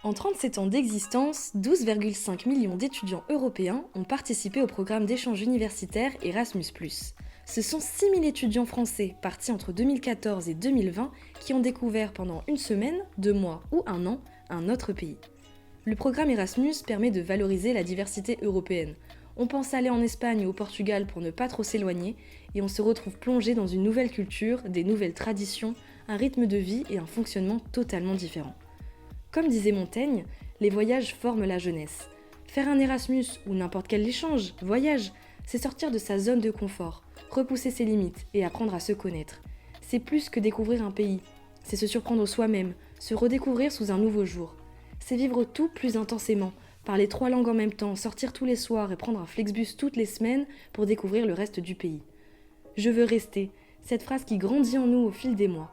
En 37 ans d'existence, 12,5 millions d'étudiants européens ont participé au programme d'échange universitaire Erasmus+. Ce sont 6 000 étudiants français partis entre 2014 et 2020 qui ont découvert pendant une semaine, 2 mois ou un an un autre pays. Le programme Erasmus permet de valoriser la diversité européenne. On pense aller en Espagne ou au Portugal pour ne pas trop s'éloigner et on se retrouve plongé dans une nouvelle culture, des nouvelles traditions, un rythme de vie et un fonctionnement totalement différent. Comme disait Montaigne, les voyages forment la jeunesse. Faire un Erasmus ou n'importe quel échange, voyage, c'est sortir de sa zone de confort, repousser ses limites et apprendre à se connaître. C'est plus que découvrir un pays, c'est se surprendre soi-même, se redécouvrir sous un nouveau jour. C'est vivre tout plus intensément, parler 3 langues en même temps, sortir tous les soirs et prendre un Flexbus toutes les semaines pour découvrir le reste du pays. Je veux rester, cette phrase qui grandit en nous au fil des mois.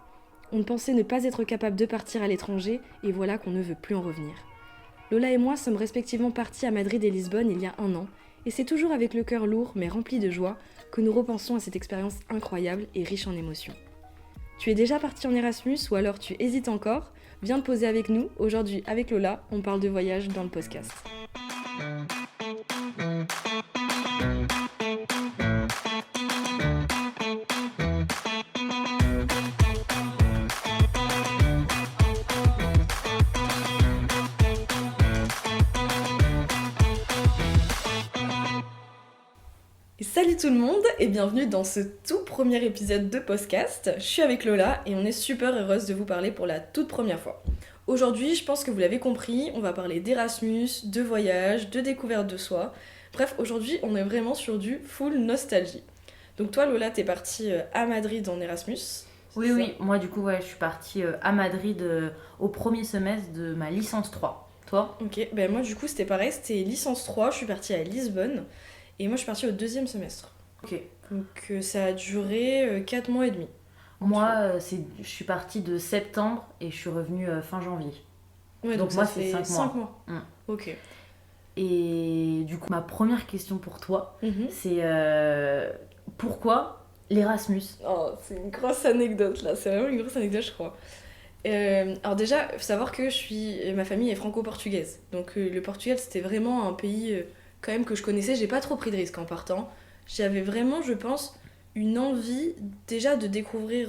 On pensait ne pas être capable de partir à l'étranger et voilà qu'on ne veut plus en revenir. Lola et moi sommes respectivement partis à Madrid et Lisbonne il y a 1 an et c'est toujours avec le cœur lourd mais rempli de joie que nous repensons à cette expérience incroyable et riche en émotions. Tu es déjà parti en Erasmus ou alors tu hésites encore? Viens te poser avec nous. Aujourd'hui, avec Lola, on parle de voyage dans le podcast. Salut tout le monde et bienvenue dans ce tout premier épisode de podcast. Je suis avec Lola et on est super heureuse de vous parler pour la toute première fois. Aujourd'hui, je pense que vous l'avez compris, on va parler d'Erasmus, de voyage, de découverte de soi. Bref, aujourd'hui, on est vraiment sur du full nostalgie. Donc toi, Lola, t'es partie à Madrid en Erasmus. Oui, oui, moi du coup, je suis partie à Madrid au premier semestre de ma licence 3. Toi? Ok, ben moi du coup c'était pareil, c'était licence 3, je suis partie à Lisbonne et moi je suis partie au 2e semestre. Ok. Donc ça a duré 4 mois et demi. Moi, je suis partie de septembre et je suis revenue fin janvier. Ouais, Donc donc moi, ça c'est fait 5 5 mois. mois. Ok. Et du coup, ma première question pour toi, Mhm. c'est pourquoi l'Erasmus? Oh, c'est une grosse anecdote là, c'est vraiment une grosse anecdote je crois. Alors déjà, faut savoir que ma famille est franco-portugaise. Donc le Portugal c'était vraiment un pays quand même que je connaissais, j'ai pas trop pris de risques en partant. J'avais vraiment, je pense, une envie déjà de découvrir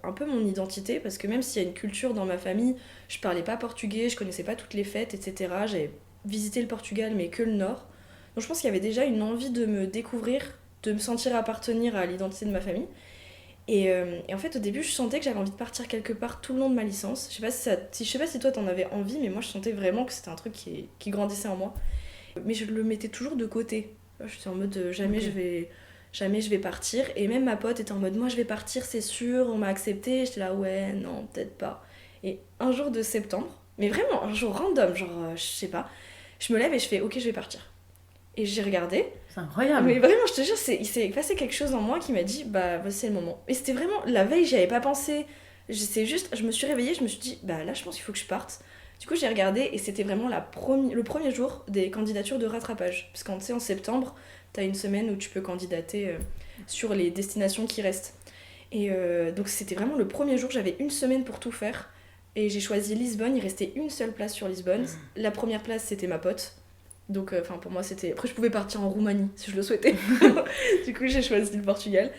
un peu mon identité parce que même s'il y a une culture dans ma famille, je parlais pas portugais, je connaissais pas toutes les fêtes, etc. J'avais visité le Portugal mais que le nord. Donc je pense qu'il y avait déjà une envie de me découvrir, de me sentir appartenir à l'identité de ma famille. Et en fait, au début, je sentais que j'avais envie de partir quelque part tout le long de ma licence. Je sais pas je sais pas si toi t'en avais envie, mais moi je sentais vraiment que c'était un truc qui grandissait en moi. Mais je le mettais toujours de côté. Je suis en mode jamais Ok. jamais je vais partir. Et même ma pote était en mode moi je vais partir, c'est sûr, on m'a accepté. J'étais là ouais, non, peut-être pas. Et un jour de septembre, mais vraiment un jour random, genre je sais pas, je me lève et je fais ok, je vais partir. Et j'ai regardé. C'est incroyable. Mais vraiment, je te jure, il s'est passé quelque chose en moi qui m'a dit, bah, voici le moment. Et c'était vraiment, la veille, j'y avais pas pensé. C'est juste, je me suis réveillée, je me suis dit, bah là, je pense qu'il faut que je parte. Du coup, j'ai regardé et c'était vraiment le premier jour des candidatures de rattrapage. Parce qu'en, tu sais, en septembre, t'as une semaine où tu peux candidater sur les destinations qui restent. Et donc, c'était vraiment le premier jour, j'avais une semaine pour tout faire. Et j'ai choisi Lisbonne, il restait une seule place sur Lisbonne. La première place, c'était ma pote. Donc, pour moi, c'était. Après, je pouvais partir en Roumanie si je le souhaitais. Du coup, j'ai choisi le Portugal.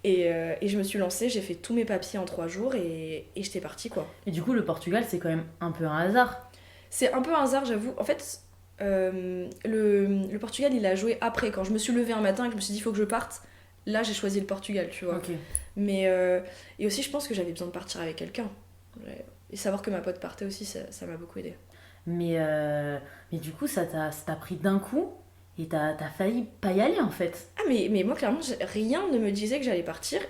Et je me suis lancée, j'ai fait tous mes papiers en 3 jours et j'étais partie, quoi. Et du coup, le Portugal, c'est quand même un peu un hasard. C'est un peu un hasard, j'avoue. En fait, le Portugal, il a joué après. Quand je me suis levée un matin et que je me suis dit, il faut que je parte, là, j'ai choisi le Portugal, tu vois. Ok. Mais. Et aussi, je pense que j'avais besoin de partir avec quelqu'un. Et savoir que ma pote partait aussi, ça m'a beaucoup aidée. Mais du coup, ça t'a pris d'un coup et t'as failli pas y aller en fait. Ah mais moi clairement rien ne me disait que j'allais partir.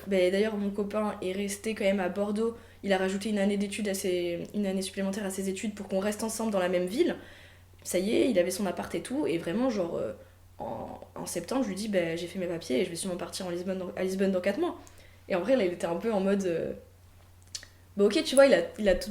D'ailleurs mon copain est resté quand même à Bordeaux. Il a rajouté une année d'études une année supplémentaire à ses études pour qu'on reste ensemble dans la même ville. Ça y est, il avait son appart et tout. Et vraiment genre en septembre je lui dis bah, j'ai fait mes papiers et je vais sûrement partir à Lisbonne dans 4 mois. Et en vrai là il était un peu en mode Bah ok, tu vois,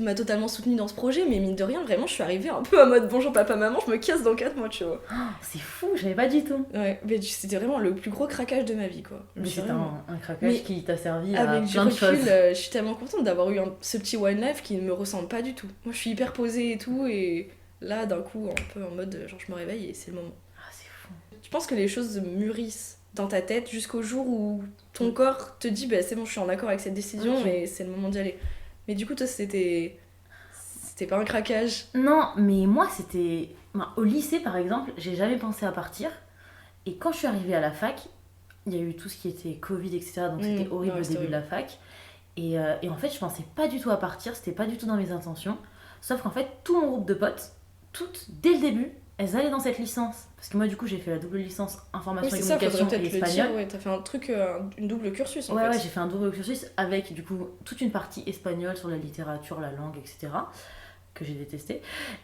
m'a totalement soutenue dans ce projet, mais mine de rien, vraiment, je suis arrivée un peu en mode bonjour papa, maman, je me casse dans 4 mois, tu vois. Oh, c'est fou, j'avais pas du tout. Ouais, mais c'était vraiment le plus gros craquage de ma vie, quoi. Mais c'est Vraiment... un craquage qui t'a servi à Avec du plein de recul, choses. je suis tellement contente d'avoir eu ce petit wine life qui ne me ressemble pas du tout. Moi, je suis hyper posée et tout, et là, d'un coup, un peu en mode genre je me réveille et c'est le moment. Ah, c'est fou. Tu penses que les choses mûrissent dans ta tête jusqu'au jour où ton corps te dit bah c'est bon, je suis en accord avec cette décision, Ok. mais c'est le moment d'y aller. Mais du coup, toi, c'était pas un craquage. Non, mais moi, c'était... Au lycée, par exemple, j'ai jamais pensé à partir. Et quand je suis arrivée à la fac, il y a eu tout ce qui était Covid, etc. Donc c'était horrible Ouais, au c'était début de horrible. la fac. Et en fait, je pensais pas du tout à partir, c'était pas du tout dans mes intentions. Sauf qu'en fait, tout mon groupe de potes, toutes, dès le début, elles allaient dans cette licence. Parce que moi, du coup, j'ai fait la double licence Oui, information et c'est ça, faudrait communication et peut-être le espagnol. dire. Ouais, t'as fait un truc, une double cursus en Ouais, fait. ouais, j'ai fait un double cursus avec, du coup, toute une partie espagnole sur la littérature, la langue, etc. que j'ai détesté.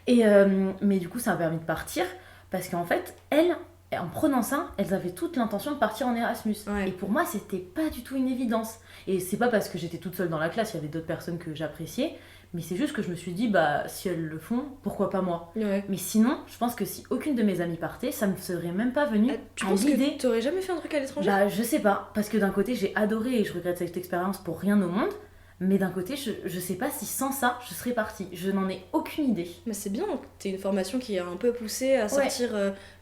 Mais du coup, ça m'a permis de partir parce qu'en fait, elles, en prenant ça, elles avaient toute l'intention de partir en Erasmus. Ouais. Et pour moi, c'était pas du tout une évidence. Et c'est pas parce que j'étais toute seule dans la classe, il y avait d'autres personnes que j'appréciais, mais c'est juste que je me suis dit, bah, si elles le font, pourquoi pas moi? Ouais. Mais sinon, je pense que si aucune de mes amies partait, ça me serait même pas venu Ah, tu à penses l'idée. que t'aurais jamais fait un truc à l'étranger? Bah, je sais pas, parce que d'un côté, j'ai adoré et je regrette cette expérience pour rien au monde, mais d'un côté, je sais pas si sans ça, je serais partie. Je n'en ai aucune idée. Mais c'est bien que t'aies une formation qui a un peu poussé à sortir.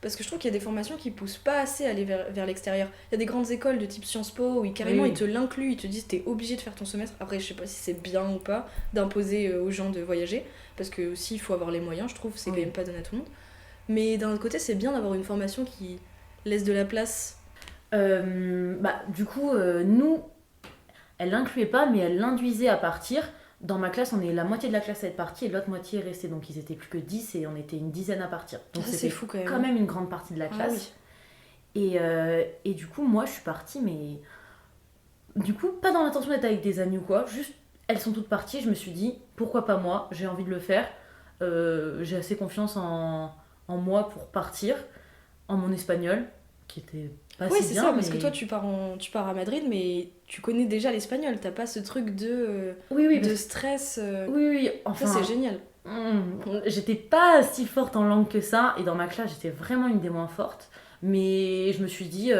Parce que je trouve qu'il y a des formations qui poussent pas assez à aller vers l'extérieur. Il y a des grandes écoles de type Sciences Po où carrément Oui. ils te l'incluent, ils te disent t'es obligé de faire ton semestre. Après, je sais pas si c'est bien ou pas d'imposer aux gens de voyager. Parce que aussi, il faut avoir les moyens, je trouve, c'est Oui. quand même pas donné à tout le monde. Mais d'un autre côté, c'est bien d'avoir une formation qui laisse de la place. Du coup, nous, elle l'incluait pas, mais elle l'induisait à partir. Dans ma classe, on est la moitié de la classe à être partie et l'autre moitié est restée. Donc ils étaient plus que 10 et on était une dizaine à partir. Donc Ah, c'est c'était fou quand même. quand même une grande partie de la Ah classe. oui. Et du coup, moi, je suis partie, mais du coup, pas dans l'intention d'être avec des amis ou quoi. Juste, elles sont toutes parties. Je me suis dit, pourquoi pas moi? J'ai envie de le faire. J'ai assez confiance en moi pour partir. En mon espagnol, qui était pas Oui, si c'est bien. ça, parce mais- que toi, tu pars à Madrid, mais tu connais déjà l'espagnol. T'as pas ce truc Oui, oui, de stress. oui, Ça, enfin. c'est génial. J'étais pas si forte en langue que ça, et dans ma classe, j'étais vraiment une des moins fortes. Mais je me suis dit,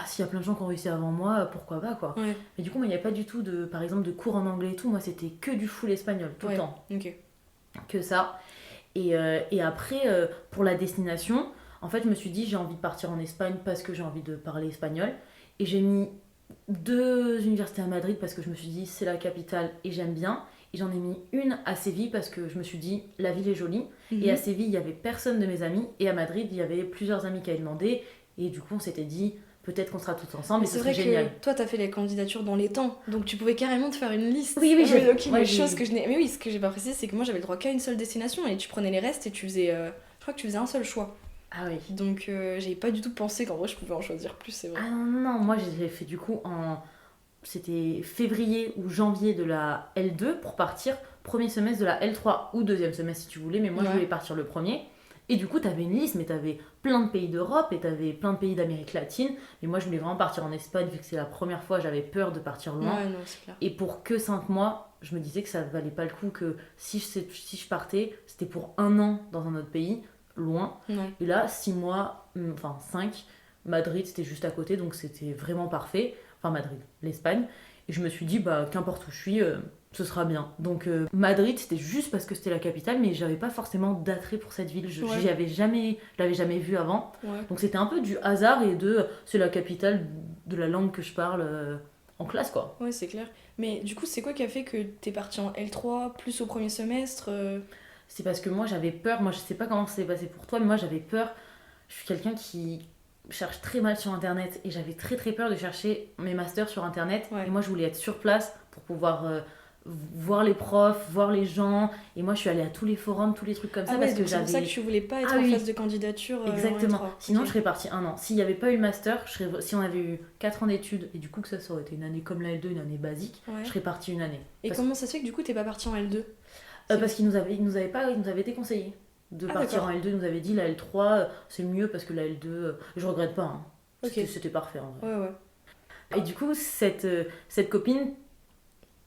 s'il y a plein de gens qui ont réussi avant moi, pourquoi pas, quoi. Ouais, Mais du coup, moi, il n'y a pas du tout, par exemple, de cours en anglais et tout. Moi, c'était que du full espagnol, tout Ouais. le temps. ok. Que ça. Et après, pour la destination, en fait, je me suis dit, j'ai envie de partir en Espagne parce que j'ai envie de parler espagnol. Et j'ai mis 2 universités à Madrid parce que je me suis dit, c'est la capitale et j'aime bien. Et j'en ai mis une à Séville parce que je me suis dit, la ville est jolie. Et à Séville, il y avait personne de mes amis. Et à Madrid, il y avait plusieurs amis qui avaient demandé. Et du coup, on s'était dit, peut-être qu'on sera tous ensemble Mais et c'est ce vrai serait génial. que toi, t'as fait les candidatures dans les temps, donc tu pouvais carrément te faire une liste. Oui, oui, Ah j'ai- ok, ouais, les j'ai- choses que je n'ai. Mais oui, ce que j'ai pas précisé, c'est que moi, j'avais le droit qu'à une seule destination et tu prenais les restes et tu faisais. Je crois que tu faisais un seul choix. Ah oui. Donc, j'avais pas du tout pensé qu'en vrai, je pouvais en choisir plus, c'est vrai. Ah non, non, non, moi j'ai fait du coup c'était février ou janvier de la L2 pour partir premier semestre de la L3 ou deuxième semestre si tu voulais, mais moi je Ouais. voulais partir le premier. Et du coup, t'avais une liste, mais t'avais plein de pays d'Europe et t'avais plein de pays d'Amérique latine. Mais moi, je voulais vraiment partir en Espagne, vu que c'est la première fois, j'avais peur de partir loin. Ouais, non, c'est clair. Et pour que 5 mois, je me disais que ça valait pas le coup, que si je partais, c'était pour 1 an dans un autre pays, loin. Ouais. Et là, 6 mois, enfin 5, Madrid c'était juste à côté, donc c'était vraiment parfait. Enfin Madrid, l'Espagne. Et je me suis dit, bah qu'importe où je suis, ce sera bien. Donc Madrid c'était juste parce que c'était la capitale, mais j'avais pas forcément d'attrait pour cette ville. Ouais. Je l'avais jamais vue avant. Ouais. Donc c'était un peu du hasard et c'est la capitale de la langue que je parle en classe quoi. Ouais, c'est clair. Mais du coup, c'est quoi qui a fait que t'es parti en L3 plus au premier semestre C'est parce que moi j'avais peur, moi je sais pas comment ça s'est passé pour toi, mais moi j'avais peur. Je suis quelqu'un qui cherche très mal sur internet et j'avais très très peur de chercher mes masters sur internet. Ouais. Et moi je voulais être sur place pour pouvoir voir les profs, voir les gens. Et moi je suis allée à tous les forums, tous les trucs comme ça Ah ouais, parce que donc c'est pour ça j'avais. que tu voulais pas être Ah en oui. phase de candidature en Exactement. L3. Sinon, Ok. je serais partie 1 an. S'il n'y avait pas eu le master, si on avait eu 4 ans d'études, et du coup que ça aurait été une année comme la L2, une année basique, Ouais. je serais partie une année. Et Parce, comment ça se fait que du coup, t'es pas parti en L2 parce ils nous avaient déconseillé de Ah, partir d'accord. en L2. Ils nous avaient dit la L3, c'est mieux parce que la L2, je regrette pas. Hein. Ok. C'était parfait en vrai. Ouais, ouais. Et du coup, cette copine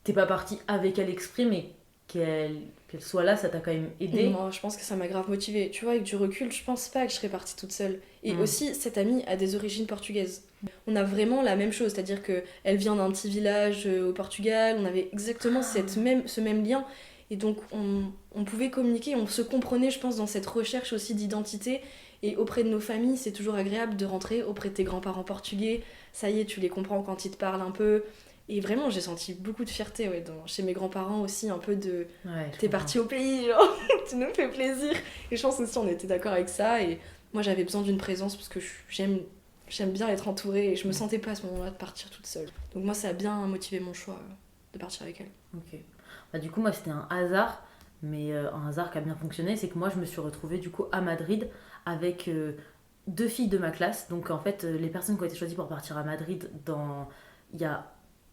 t'es pas partie avec elle exprès, mais qu'elle soit là, ça t'a quand même aidé. Moi, je pense que ça m'a grave motivée. Tu vois, avec du recul, je pense pas que je serais partie toute seule. Et Mm. aussi, cette amie a des origines portugaises. On a vraiment la même chose, c'est-à-dire que elle vient d'un petit village au Portugal, on avait exactement ce même lien. Et donc, on pouvait communiquer, on se comprenait, je pense, dans cette recherche aussi d'identité. Et auprès de nos familles, c'est toujours agréable de rentrer auprès de tes grands-parents portugais. Ça y est, tu les comprends quand ils te parlent un peu. Et vraiment, j'ai senti beaucoup de fierté chez mes grands-parents aussi, un peu de Ouais, je t'es comprends. parti au pays, genre, tu nous fais plaisir. Et je pense aussi on était d'accord avec ça. Et moi j'avais besoin d'une présence parce que j'aime bien être entourée et je me sentais pas à ce moment-là de partir toute seule. Donc moi ça a bien motivé mon choix de partir avec elle. Ok. Bah, du coup, moi, c'était un hasard, mais un hasard qui a bien fonctionné. C'est que moi, je me suis retrouvée du coup à Madrid avec 2 filles de ma classe. Donc, en fait, les personnes qui ont été choisies pour partir à Madrid, il y a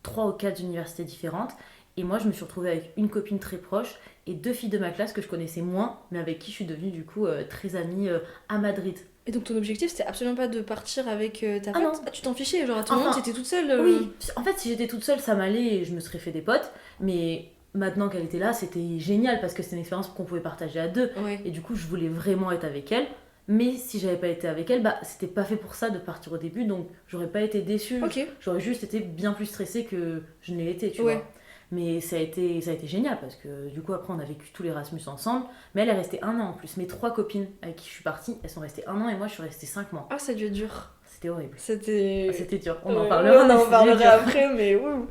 3 ou 4 universités différentes. Et moi, je me suis retrouvée avec une copine très proche et 2 filles de ma classe que je connaissais moins, mais avec qui je suis devenue du coup très amie à Madrid. Et donc ton objectif c'était absolument pas de partir avec ta Ah pote. non. Ah, tu t'en fichais, genre à tout Enfin, moment t'étais toute seule. Oui, en fait, si j'étais toute seule, ça m'allait et je me serais fait des potes. Mais maintenant qu'elle était là, c'était génial parce que c'était une expérience qu'on pouvait partager à 2. Ouais. Et du coup, je voulais vraiment être avec elle. Mais si j'avais pas été avec elle, bah c'était pas fait pour ça de partir au début, donc j'aurais pas été déçue. Ok. J'aurais juste été bien plus stressée que je ne l'ai été, tu Ouais. vois. Mais ça a été génial parce que du coup, après, on a vécu tout l'Erasmus ensemble. Mais elle est restée 1 an en plus. Mes 3 copines avec qui je suis partie, elles sont restées 1 an et moi, je suis restée 5 mois. Ah ça a dû être dur. C'était horrible. C'était. Ah, c'était dur. On en Ouais, parlera. on mais en c'était parlera dur. après, mais ouh.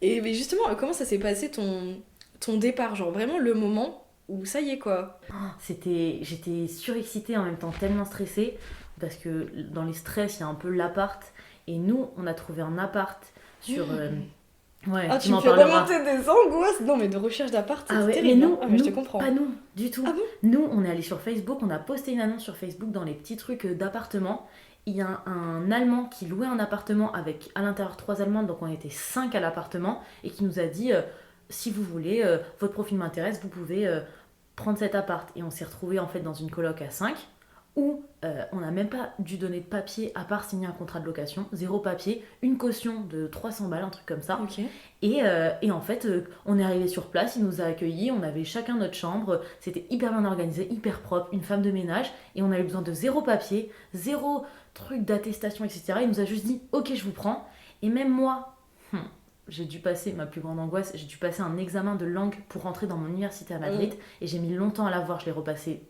Et mais justement, comment ça s'est passé ton départ, genre vraiment le moment où ça y est quoi. J'étais surexcitée en même temps tellement stressée parce que dans les stress il y a un peu l'appart et nous on a trouvé un appart sur ouais Ah, tu tu me m'en fais parleras. remonter des angoisses. Non mais de recherche d'appart, Ah c'est ouais, terrible. mais nous, hein. Ah, mais je te nous, comprends. pas nous du tout. Ah bon. Nous on est allé sur Facebook, on a posté une annonce sur Facebook dans les petits trucs d'appartements. Il y a un Allemand qui louait un appartement avec à l'intérieur 3 Allemandes, donc on était 5 à l'appartement, et qui nous a dit si vous voulez, votre profil m'intéresse, vous pouvez prendre cet appart. Et on s'est retrouvés en fait dans une coloc à 5 où on n'a même pas dû donner de papier à part signer un contrat de location, 0 papier, une caution de 300 balles, un truc comme ça. Ok. Et en fait, on est arrivé sur place, il nous a accueillis, on avait chacun notre chambre, c'était hyper bien organisé, hyper propre, une femme de ménage, et on avait besoin de 0 papier, 0 truc d'attestation, etc. Il nous a juste dit ok, je vous prends. Et même moi, j'ai dû passer, ma plus grande angoisse, j'ai dû passer un examen de langue pour rentrer dans mon université à Madrid, et j'ai mis longtemps à l'avoir, je l'ai repassé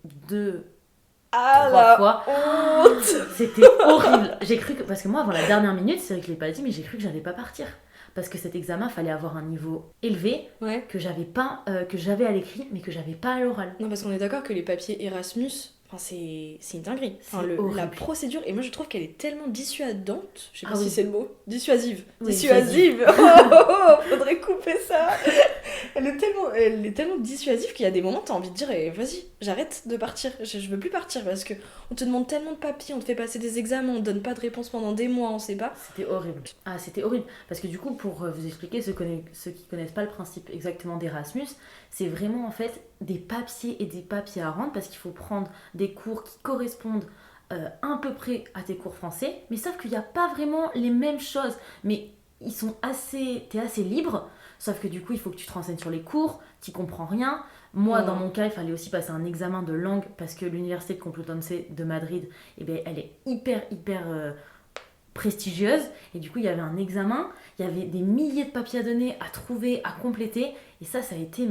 3 la fois. honte. C'était horrible. J'ai cru que, parce que moi avant la dernière minute, c'est vrai que je l'ai pas dit, mais j'ai cru que j'allais pas partir. Parce que cet examen, fallait avoir un niveau élevé Ouais. que j'avais à l'écrit, mais que j'avais pas à l'oral. Non parce qu'on est d'accord que les papiers Erasmus, enfin c'est une dinguerie. Enfin, C'est horrible. la procédure, et moi je trouve qu'elle est tellement dissuadante. Je sais pas Ah si oui. c'est le mot. Dissuasive. Oui, dissuasive. Oh, faudrait couper ça. Elle est tellement dissuasive qu'il y a des moments, t'as envie de dire vas-y, j'arrête de partir. Je veux plus partir parce que on te demande tellement de papiers, on te fait passer des examens, on te donne pas de réponse pendant des mois, on sait pas. C'était horrible. Ah, c'était horrible. Parce que du coup, pour vous expliquer, ceux qui connaissent pas le principe exactement d'Erasmus, c'est vraiment en fait des papiers et des papiers à rendre parce qu'il faut prendre des cours qui correspondent à peu près à tes cours français, mais sauf qu'il n'y a pas vraiment les mêmes choses. Mais t'es assez libre, sauf que du coup, il faut que tu te renseignes sur les cours, t'y comprends rien. Moi, dans mon cas, il fallait aussi passer un examen de langue parce que l'université de Complutense de Madrid, eh ben, elle est hyper prestigieuse. Et du coup, il y avait un examen, il y avait des milliers de papiers à donner, à trouver, à compléter. Et ça a été,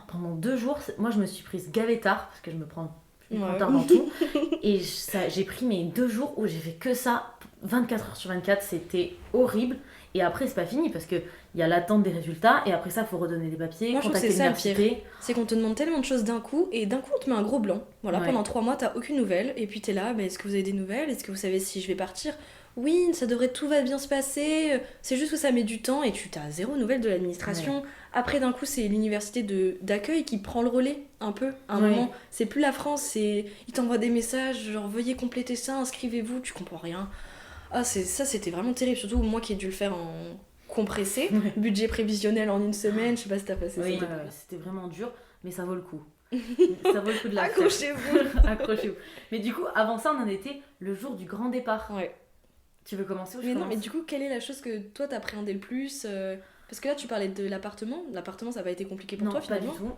pendant 2 jours, moi, je me suis prise gavé-tard parce que je me prends tard dans tout. Et j'ai pris 2 jours où j'ai fait que ça, 24 heures sur 24, c'était horrible. Et après, c'est pas fini parce qu'il y a l'attente des résultats et après ça, il faut redonner des papiers, Moi, je trouve que contacter c'est ça le l'université. pire. C'est qu'on te demande tellement de choses d'un coup et d'un coup, on te met un gros blanc. Voilà, Ouais. pendant 3 mois, t'as aucune nouvelle. Et puis t'es là, est-ce que vous avez des nouvelles? Est-ce que vous savez si je vais partir? Oui, tout va bien se passer. C'est juste que ça met du temps et tu t'as 0 nouvelle de l'administration. Ouais. Après, d'un coup, c'est l'université d'accueil qui prend le relais un peu. À un Ouais. moment, c'est plus la France, ils t'envoient des messages genre veuillez compléter ça, inscrivez-vous, tu comprends rien. Ah, ça, c'était vraiment terrible. Surtout moi qui ai dû le faire en compressé, budget prévisionnel en 1 semaine, je sais pas si t'as passé Oui, ça. c'était vraiment dur, mais ça vaut le coup. Ça vaut le coup de la faire. Accrochez-vous. Accrochez-vous. Mais du coup, avant ça, on en était le jour du grand départ. Ouais. Tu veux commencer ou je Mais non, commence mais du coup, quelle est la chose que toi t'appréhendais le plus Parce que là, tu parlais de l'appartement. L'appartement, ça n'a pas été compliqué pour Non, toi pas du finalement?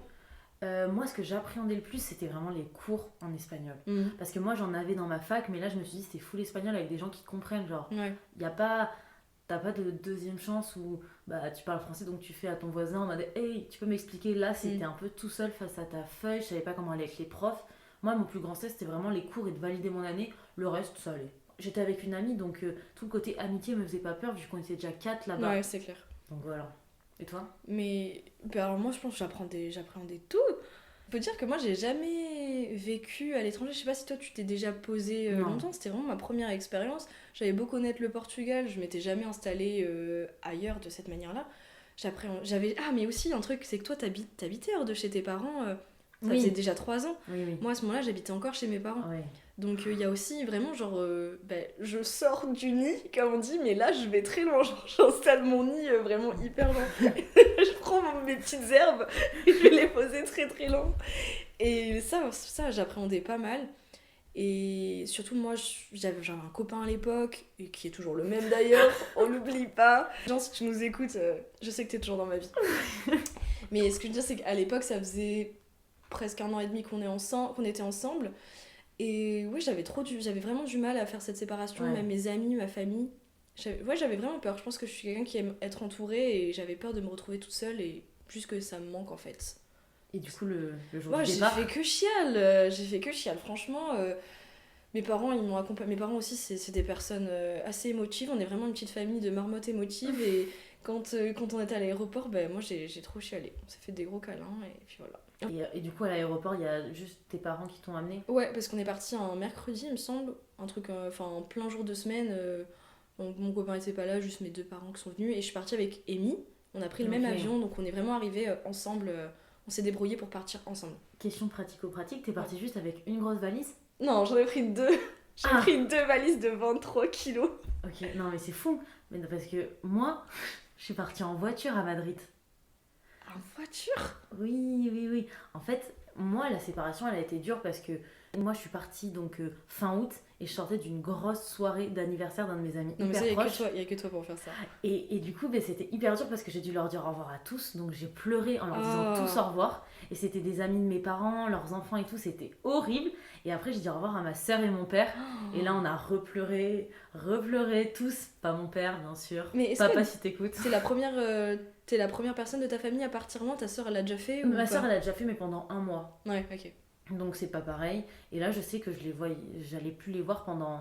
tout. Moi, ce que j'appréhendais le plus, c'était vraiment les cours en espagnol. Mhm. Parce que moi, j'en avais dans ma fac, mais là, je me suis dit, c'était full espagnol avec des gens qui comprennent. Genre, Ouais. y a pas, t'as pas de deuxième chance où bah, tu parles français, donc tu fais à ton voisin en mode, hey, tu peux m'expliquer. Là, c'était un peu tout seul face à ta feuille, je savais pas comment aller avec les profs. Moi, mon plus grand stress, c'était vraiment les cours et de valider mon année. Le reste, ça allait. J'étais avec une amie, donc tout le côté amitié me faisait pas peur, vu qu'on était déjà 4 là-bas. Ouais, c'est clair. Donc voilà. Et toi? Mais bah, alors moi, je pense que j'appréhendais tout. Faut dire que moi, j'ai jamais vécu à l'étranger. Je sais pas si toi, tu t'es déjà posé Non. longtemps. C'était vraiment ma première expérience. J'avais beau connaître le Portugal, je m'étais jamais installée ailleurs de cette manière-là. Ah, mais aussi, un truc, c'est que toi, t'habitais hors de chez tes parents. Ça Oui. faisait déjà 3 ans. Oui, oui. Moi, à ce moment-là, j'habitais encore chez mes parents. Ouais. Donc, il y a aussi vraiment, genre, je sors du nid, comme on dit, mais là, je vais très loin. Genre, j'installe mon nid vraiment hyper loin. Je prends mes petites herbes et je vais les poser très très loin. Et ça j'appréhendais pas mal. Et surtout, moi, j'avais un copain à l'époque, et qui est toujours le même d'ailleurs, on l'oublie pas. Genre, si tu nous écoutes, je sais que t'es toujours dans ma vie. Mais ce que je veux dire, c'est qu'à l'époque, ça faisait presque 1 an et demi qu'on était ensemble. Et oui, j'avais vraiment du mal à faire cette séparation, Ouais. même mes amis, ma famille. J'avais vraiment peur. Je pense que je suis quelqu'un qui aime être entourée et j'avais peur de me retrouver toute seule et plus que ça me manque en fait. Et du coup, le jour Moi, du j'ai départ. fait que chiale. J'ai fait que chiale. Franchement, mes parents, ils m'ont accompagné. Mes parents aussi, c'est des personnes assez émotives. On est vraiment une petite famille de marmottes émotives et quand on était à l'aéroport, ben, moi, j'ai trop chialé. On s'est fait des gros câlins et puis voilà. Et du coup, à l'aéroport, il y a juste tes parents qui t'ont amené. Ouais, parce qu'on est parti un mercredi, il me semble. Un truc, enfin, en plein jour de semaine. Mon copain était pas là, juste mes 2 parents qui sont venus. Et je suis partie avec Amy. On a pris le même Ok. avion, donc on est vraiment arrivés ensemble. On s'est débrouillés pour partir ensemble. Question pratico-pratique, t'es partie juste avec une grosse valise? Non, j'en ai pris 2. J'ai Ah. pris 2 valises de 23 kilos. Ok, non mais c'est fou. Mais non, parce que moi, je suis partie en voiture à Madrid. En voiture? Oui, oui, oui. En fait, moi, la séparation, elle a été dure parce que moi, je suis partie donc fin août et je sortais d'une grosse soirée d'anniversaire d'un de mes amis Non, mais ça, hyper il proches. y a que toi pour faire ça. Et du coup, ben, c'était hyper dur parce que j'ai dû leur dire au revoir à tous. Donc j'ai pleuré en leur disant Oh. tous au revoir. Et c'était des amis de mes parents, leurs enfants et tout. C'était horrible. Et après, j'ai dit au revoir à ma soeur et mon père. Et là, on a repleuré tous. Pas mon père, bien sûr. Mais est-ce Papa, que si t'écoutes. t'es la première personne de ta famille à partir loin? Ta soeur, elle l'a déjà fait ou Ma pas? soeur, elle a déjà fait, mais pendant 1 mois. Ouais, ok. Donc c'est pas pareil. Et là, je sais que j'allais plus les voir pendant.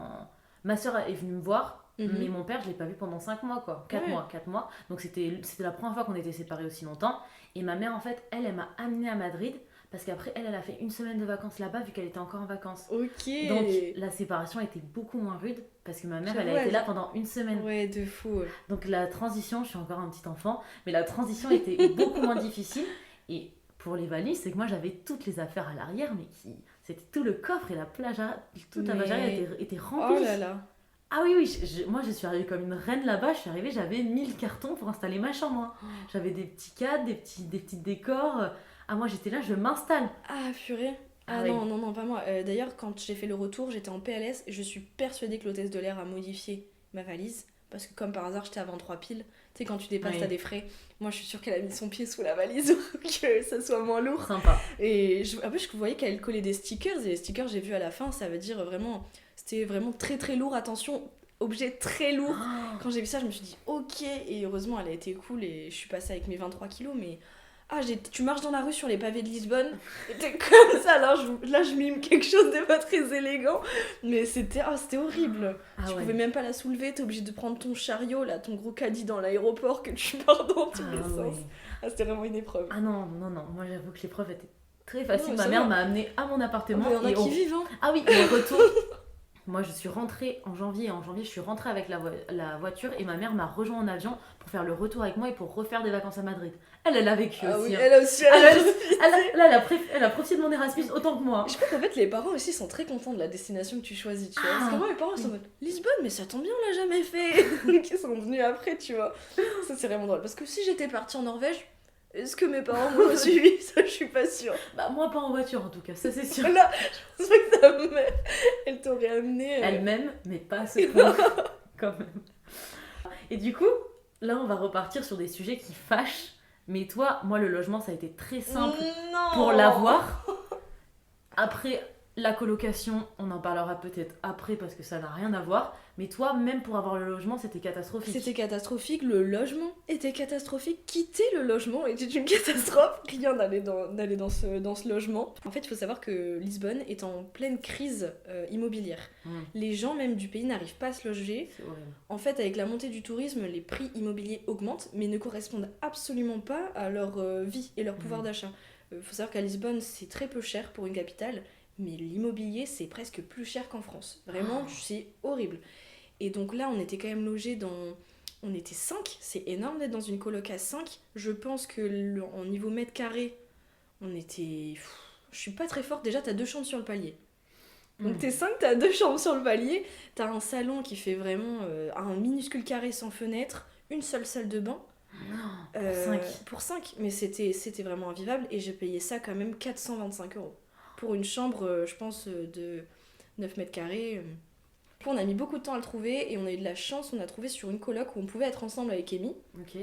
Ma soeur est venue me voir. Mhm. Mais mon père, je l'ai pas vu pendant 5 mois, quoi. 4 Ouais. mois, 4 mois. Donc c'était la première fois qu'on était séparés aussi longtemps. Et ma mère, en fait, elle m'a amenée à Madrid. Parce qu'après, elle a fait 1 semaine de vacances là-bas, vu qu'elle était encore en vacances. Ok. Donc la séparation était beaucoup moins rude. Parce que ma mère, elle J'avoue, a été là pendant 1 semaine. Ouais, de fou. Ouais. Donc la transition, je suis encore un petit enfant. Mais la transition était beaucoup moins difficile. Et pour les valises, c'est que moi, j'avais toutes les affaires à l'arrière. Mais c'était tout le coffre et toute la Mais- plage arrière était remplie. Oh là là. Ah oui, oui, moi je suis arrivée comme une reine là-bas, je suis arrivée, j'avais 1000 cartons pour installer ma chambre. Oh. J'avais des petits cadres, des petits décors. Ah moi j'étais là, je m'installe. Ah, purée. Ah Ah oui. non, non, non, pas moi. D'ailleurs, quand j'ai fait le retour, j'étais en PLS et je suis persuadée que l'hôtesse de l'air a modifié ma valise. Parce que comme par hasard, j'étais à 23 piles. Tu sais, quand tu dépasses, Oui. t'as des frais. Moi, je suis sûre qu'elle a mis son pied sous la valise pour que ça soit moins lourd. Sympa. Et après, je voyais qu'elle collait des stickers. Et les stickers, j'ai vu à la fin, ça veut dire vraiment... C'était vraiment très très lourd. Attention, objet très lourd. Oh, Quand j'ai vu ça, je me suis dit ok. Et heureusement, elle a été cool et je suis passée avec mes 23 kilos. Mais tu marches dans la rue sur les pavés de Lisbonne et t'es comme ça. Là, je mime quelque chose de pas très élégant. Mais c'était horrible. ah Tu ouais. pouvais même pas la soulever. T'es obligé de prendre ton chariot, là, ton gros caddie dans l'aéroport que tu pars dans tous les Ah sens. ouais. Ah, c'était vraiment une épreuve. Ah non, non, non, moi j'avoue que l'épreuve était très facile. Non, mais Ma ça mère va. m'a amenée à mon appartement. Il y en a et qui vivent, hein. Ah oui, et au retour, moi je suis rentrée en janvier. En janvier, je suis rentrée avec la voiture et ma mère m'a rejoint en avion pour faire le retour avec moi et pour refaire des vacances à Madrid. Elle a vécu Ah aussi. oui, hein. elle a aussi. Elle a- profité. elle a profité de mon Erasmus autant que moi. Je crois qu'en fait, les parents aussi sont très contents de la destination que tu choisis, tu vois. Ah. Parce que moi, mes parents ils sont en mode Lisbonne, mais ça tombe bien, on l'a jamais fait. Donc ils sont venus après, tu vois. Ça, c'est vraiment drôle. Parce que si j'étais partie en Norvège, est-ce que mes parents m'auraient suivi? Ça, je suis pas sûre. Bah moi pas en voiture en tout cas, ça c'est sûr. Là, je pense pas que ta mère, elle t'aurait amené. Elle m'aime, mais pas à ce point quand même. Et du coup, là, on va repartir sur des sujets qui fâchent. Mais toi, moi, le logement, ça a été très simple pour l'avoir. Après, la colocation, on en parlera peut-être après parce que ça n'a rien à voir. Mais toi, même pour avoir le logement, c'était catastrophique. C'était catastrophique, le logement était catastrophique, quitter le logement était une catastrophe, rien d'aller dans ce logement. En fait, il faut savoir que Lisbonne est en pleine crise immobilière. Les gens même du pays n'arrivent pas à se loger. C'est horrible. En fait, avec la montée du tourisme, les prix immobiliers augmentent, mais ne correspondent absolument pas à leur vie et leur pouvoir d'achat. Faut savoir qu'à Lisbonne, c'est très peu cher pour une capitale, mais l'immobilier, c'est presque plus cher qu'en France. Vraiment, c'est horrible. Et donc là, on était quand même logés dans... On était 5, c'est énorme d'être dans une coloc à 5. Je pense que en niveau mètre carré, on était... Je suis pas très forte, déjà t'as 2 chambres sur le palier. Donc t'es 5, t'as 2 chambres sur le palier, t'as un salon qui fait vraiment un minuscule carré sans fenêtre, une seule salle de bain. Pour 5, mais c'était vraiment invivable et j'ai payé ça quand même 425 €. Pour une chambre, je pense, de 9 mètres carrés. On a mis beaucoup de temps à le trouver et on a eu de la chance, on a trouvé sur une coloc où on pouvait être ensemble avec Amy.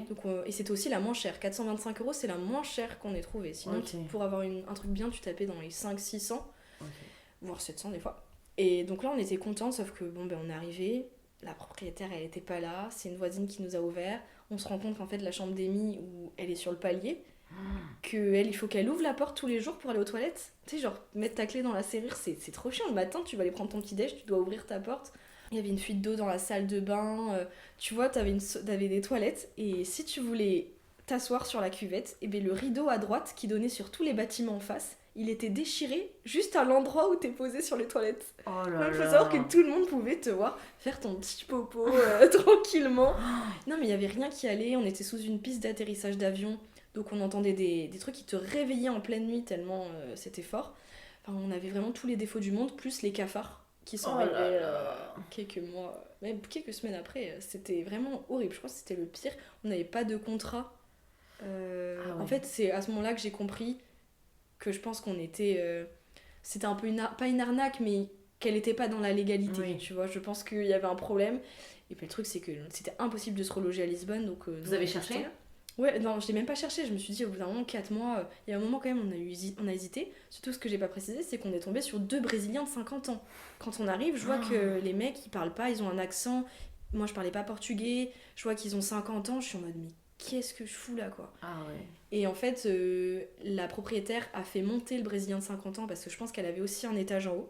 Donc, et c'était aussi la moins chère, 425 €, c'est la moins chère qu'on ait trouvée. Sinon, pour avoir un truc bien, tu tapais dans les 500-600, voire 700 des fois. Et donc là, on était contents, sauf que bon, on est arrivé, la propriétaire, elle était pas là, c'est une voisine qui nous a ouvert. On se rend compte qu'en fait, la chambre d'Amy, où elle est sur le palier, qu'elle, il faut qu'elle ouvre la porte tous les jours pour aller aux toilettes. Tu sais, genre, mettre ta clé dans la serrure, c'est trop chiant. Le matin, tu vas aller prendre ton petit déj, tu dois ouvrir ta porte. Il y avait une fuite d'eau dans la salle de bain. Tu vois, t'avais des toilettes. Et si tu voulais t'asseoir sur la cuvette, et bien le rideau à droite, qui donnait sur tous les bâtiments en face, il était déchiré juste à l'endroit où t'es posé sur les toilettes. Oh là il faut savoir que tout le monde pouvait te voir faire ton petit popo tranquillement. Non, mais il y avait rien qui allait. On était sous une piste d'atterrissage d'avion. Donc on entendait des trucs qui te réveillaient en pleine nuit tellement c'était fort. Enfin, on avait vraiment tous les défauts du monde, plus les cafards qui sont arrivés quelques mois, même quelques semaines après. C'était vraiment horrible. Je crois que c'était le pire. On n'avait pas de contrat. En fait, c'est à ce moment-là que j'ai compris que je pense qu'on était... c'était un peu pas une arnaque, mais qu'elle n'était pas dans la légalité. Tu vois, je pense qu'il y avait un problème. Et puis le truc, c'est que c'était impossible de se reloger à Lisbonne. Donc, vous avez cherché ? Ouais, non, je l'ai même pas cherché. Je me suis dit, au bout d'un moment, 4 mois, il y a un moment quand même, on a hésité. Surtout, ce que j'ai pas précisé, c'est qu'on est tombé sur 2 Brésiliens de 50 ans. Quand on arrive, je vois que les mecs, ils parlent pas, ils ont un accent. Moi, je parlais pas portugais. Je vois qu'ils ont 50 ans. Je suis en mode, mais qu'est-ce que je fous là, quoi. Et en fait, la propriétaire a fait monter le Brésilien de 50 ans parce que je pense qu'elle avait aussi un étage en haut.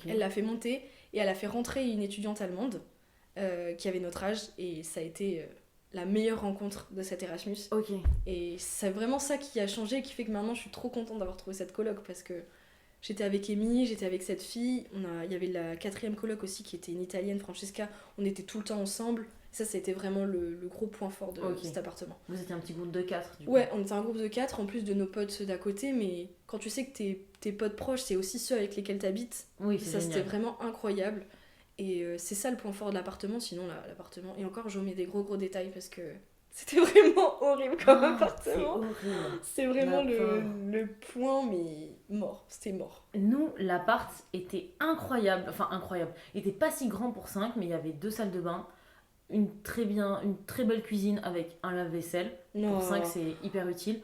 Elle l'a fait monter et elle a fait rentrer une étudiante allemande qui avait notre âge et ça a été... la meilleure rencontre de cet Erasmus. Et c'est vraiment ça qui a changé et qui fait que maintenant je suis trop contente d'avoir trouvé cette coloc parce que j'étais avec Amy, j'étais avec cette fille, il y avait la 4e coloc aussi qui était une italienne, Francesca, on était tout le temps ensemble. Ça a été vraiment le gros point fort de cet appartement. Vous étiez un petit groupe de 4 du coup. Ouais, on était un groupe de 4 en plus de nos potes d'à côté, mais quand tu sais que tes potes proches c'est aussi ceux avec lesquels t'habites, ça c'était vraiment incroyable. Et c'est ça le point fort de l'appartement, sinon l'appartement... Et encore, j'en mets des gros détails parce que c'était vraiment horrible comme appartement. C'est vraiment le point, mais mort. C'était mort. Nous, l'appart était incroyable. Enfin, incroyable. Il était pas si grand pour 5, mais il y avait 2 salles de bain, une très belle cuisine avec un lave-vaisselle. Pour 5, c'est hyper utile.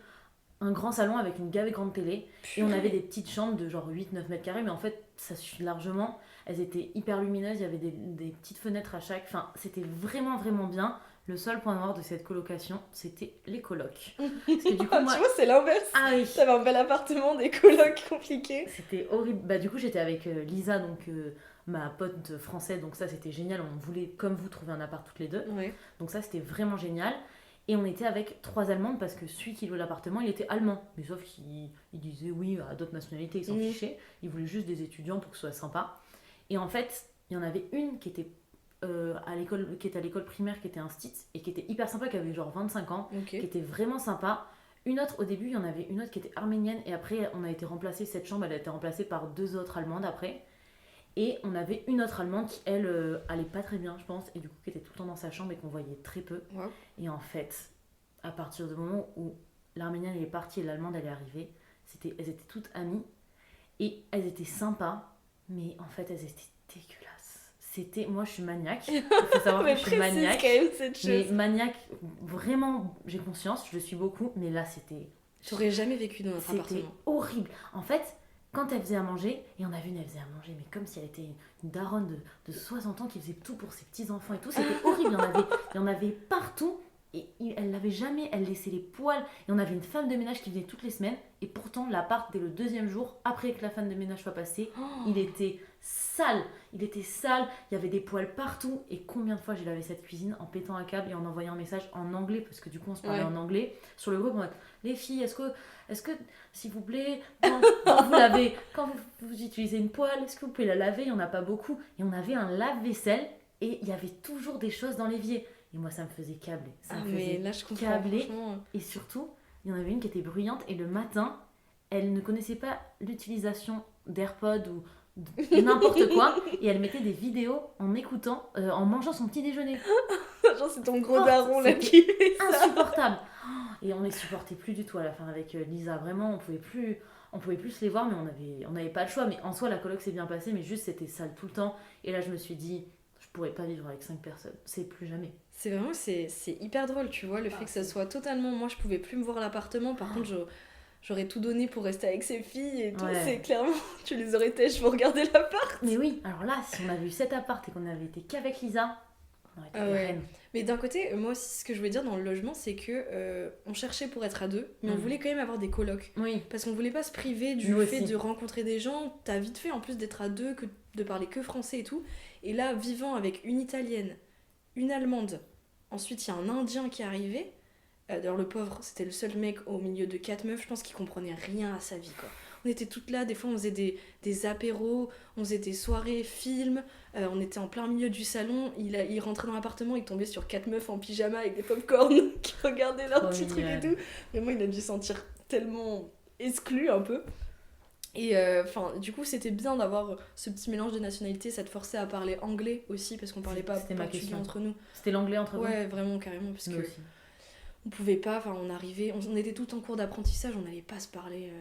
Un grand salon avec une grande télé. Et on avait des petites chambres de genre 8-9 mètres carrés, mais en fait, ça suffit largement. Elles étaient hyper lumineuses, il y avait des petites fenêtres à chaque. Enfin, c'était vraiment, vraiment bien. Le seul point noir de cette colocation, c'était les colocs. Parce que du coup, moi... tu vois, c'est l'inverse. Ah oui. T'avais un bel appartement, des colocs compliqués. C'était horrible. Bah, du coup, j'étais avec Lisa, donc ma pote française. Donc ça, c'était génial. On voulait, comme vous, trouver un appart toutes les deux. Donc ça, c'était vraiment génial. Et on était avec 3 Allemandes parce que celui qui louait l'appartement, il était allemand. Mais sauf qu'il disait oui à d'autres nationalités, il s'en fichait. Il voulait juste des étudiants pour que ce soit sympa. Et en fait, il y en avait une qui était à l'école primaire, qui était un stit et qui était hyper sympa, qui avait genre 25 ans, qui était vraiment sympa. Une autre, au début, il y en avait une autre qui était arménienne et après, on a été remplacé, cette chambre, elle a été remplacée par 2 autres Allemandes après. Et on avait une autre Allemande qui, elle, allait pas très bien, je pense, et du coup, qui était tout le temps dans sa chambre et qu'on voyait très peu. Et en fait, à partir du moment où l'Arménienne elle est partie et l'Allemande elle est arrivée, elles étaient toutes amies et elles étaient sympas, mais en fait, elles étaient dégueulasses. Moi, je suis maniaque. Il faut savoir que Mais je suis précise maniaque. quand même cette Mais chose. maniaque, vraiment, j'ai conscience, je le suis beaucoup, mais là, c'était J'aurais jamais vécu dans notre appartement. horrible. En fait, quand elle faisait à manger, et on a vu, elle faisait à manger, mais comme si elle était une daronne de 60 ans qui faisait tout pour ses petits-enfants et tout, c'était horrible. Il y en avait partout, et elle l'avait jamais, elle laissait les poils. Et on avait une femme de ménage qui venait toutes les semaines, et pourtant, l'appart, dès le 2e jour, après que la femme de ménage soit passée, il était sale. Il était sale, il y avait des poils partout. Et combien de fois j'ai lavé cette cuisine en pétant un câble et en envoyant un message en anglais, parce que du coup on se parlait en anglais, sur le groupe, en mode, les filles, est-ce que s'il vous plaît, quand vous utilisez une poêle, est-ce que vous pouvez la laver? Il n'y en a pas beaucoup. Et on avait un lave-vaisselle et il y avait toujours des choses dans l'évier. Et moi, ça me faisait câbler. Mais là, je comprends. Câbler. Et surtout, il y en avait une qui était bruyante et le matin, elle ne connaissait pas l'utilisation d'AirPods ou de n'importe quoi. Et elle mettait des vidéos en écoutant, en mangeant son petit déjeuner. Genre, c'est ton gros daron là qui fait ça. Insupportable. Et on les supportait plus du tout à la fin avec Lisa. Vraiment, on pouvait plus se les voir, mais on n'avait pas le choix. Mais en soi, la coloc s'est bien passée, mais juste c'était sale tout le temps. Et là, je me suis dit, je pourrais pas vivre avec 5 personnes. C'est plus jamais. C'est vraiment, c'est hyper drôle, tu vois, le fait que ça soit totalement... Moi, je pouvais plus me voir à l'appartement, par contre, j'aurais tout donné pour rester avec ces filles et tout, c'est clairement... Tu les aurais têches pour regarder l'appart. Mais oui, alors là, si on avait eu cet appart et qu'on avait été qu'avec Lisa, on aurait été reine. Mais d'un côté, moi aussi, ce que je voulais dire dans le logement, c'est que on cherchait pour être à 2, mais on voulait quand même avoir des colocs. Oui. Parce qu'on voulait pas se priver du fait de rencontrer des gens. T'as vite fait, en plus d'être à 2, de parler que français et tout. Et là, vivant avec une Italienne, une Allemande, ensuite il y a un Indien qui est arrivé. D'ailleurs, le pauvre, c'était le seul mec au milieu de 4 meufs, je pense qu'il comprenait rien à sa vie, quoi. On était toutes là, des fois on faisait des apéros, on faisait des soirées, films, on était en plein milieu du salon, il rentrait dans l'appartement, il tombait sur 4 meufs en pyjama avec des pop-corn qui regardaient leurs petits trucs et tout. Mais moi, il a dû se sentir tellement exclu un peu. Et du coup, c'était bien d'avoir ce petit mélange de nationalités, ça te forçait à parler anglais aussi, parce qu'on parlait pas portugais entre nous. C'était l'anglais entre vous? Ouais, vraiment, carrément, parce que on pouvait pas, on arrivait, on était tout en cours d'apprentissage, on n'allait pas se parler...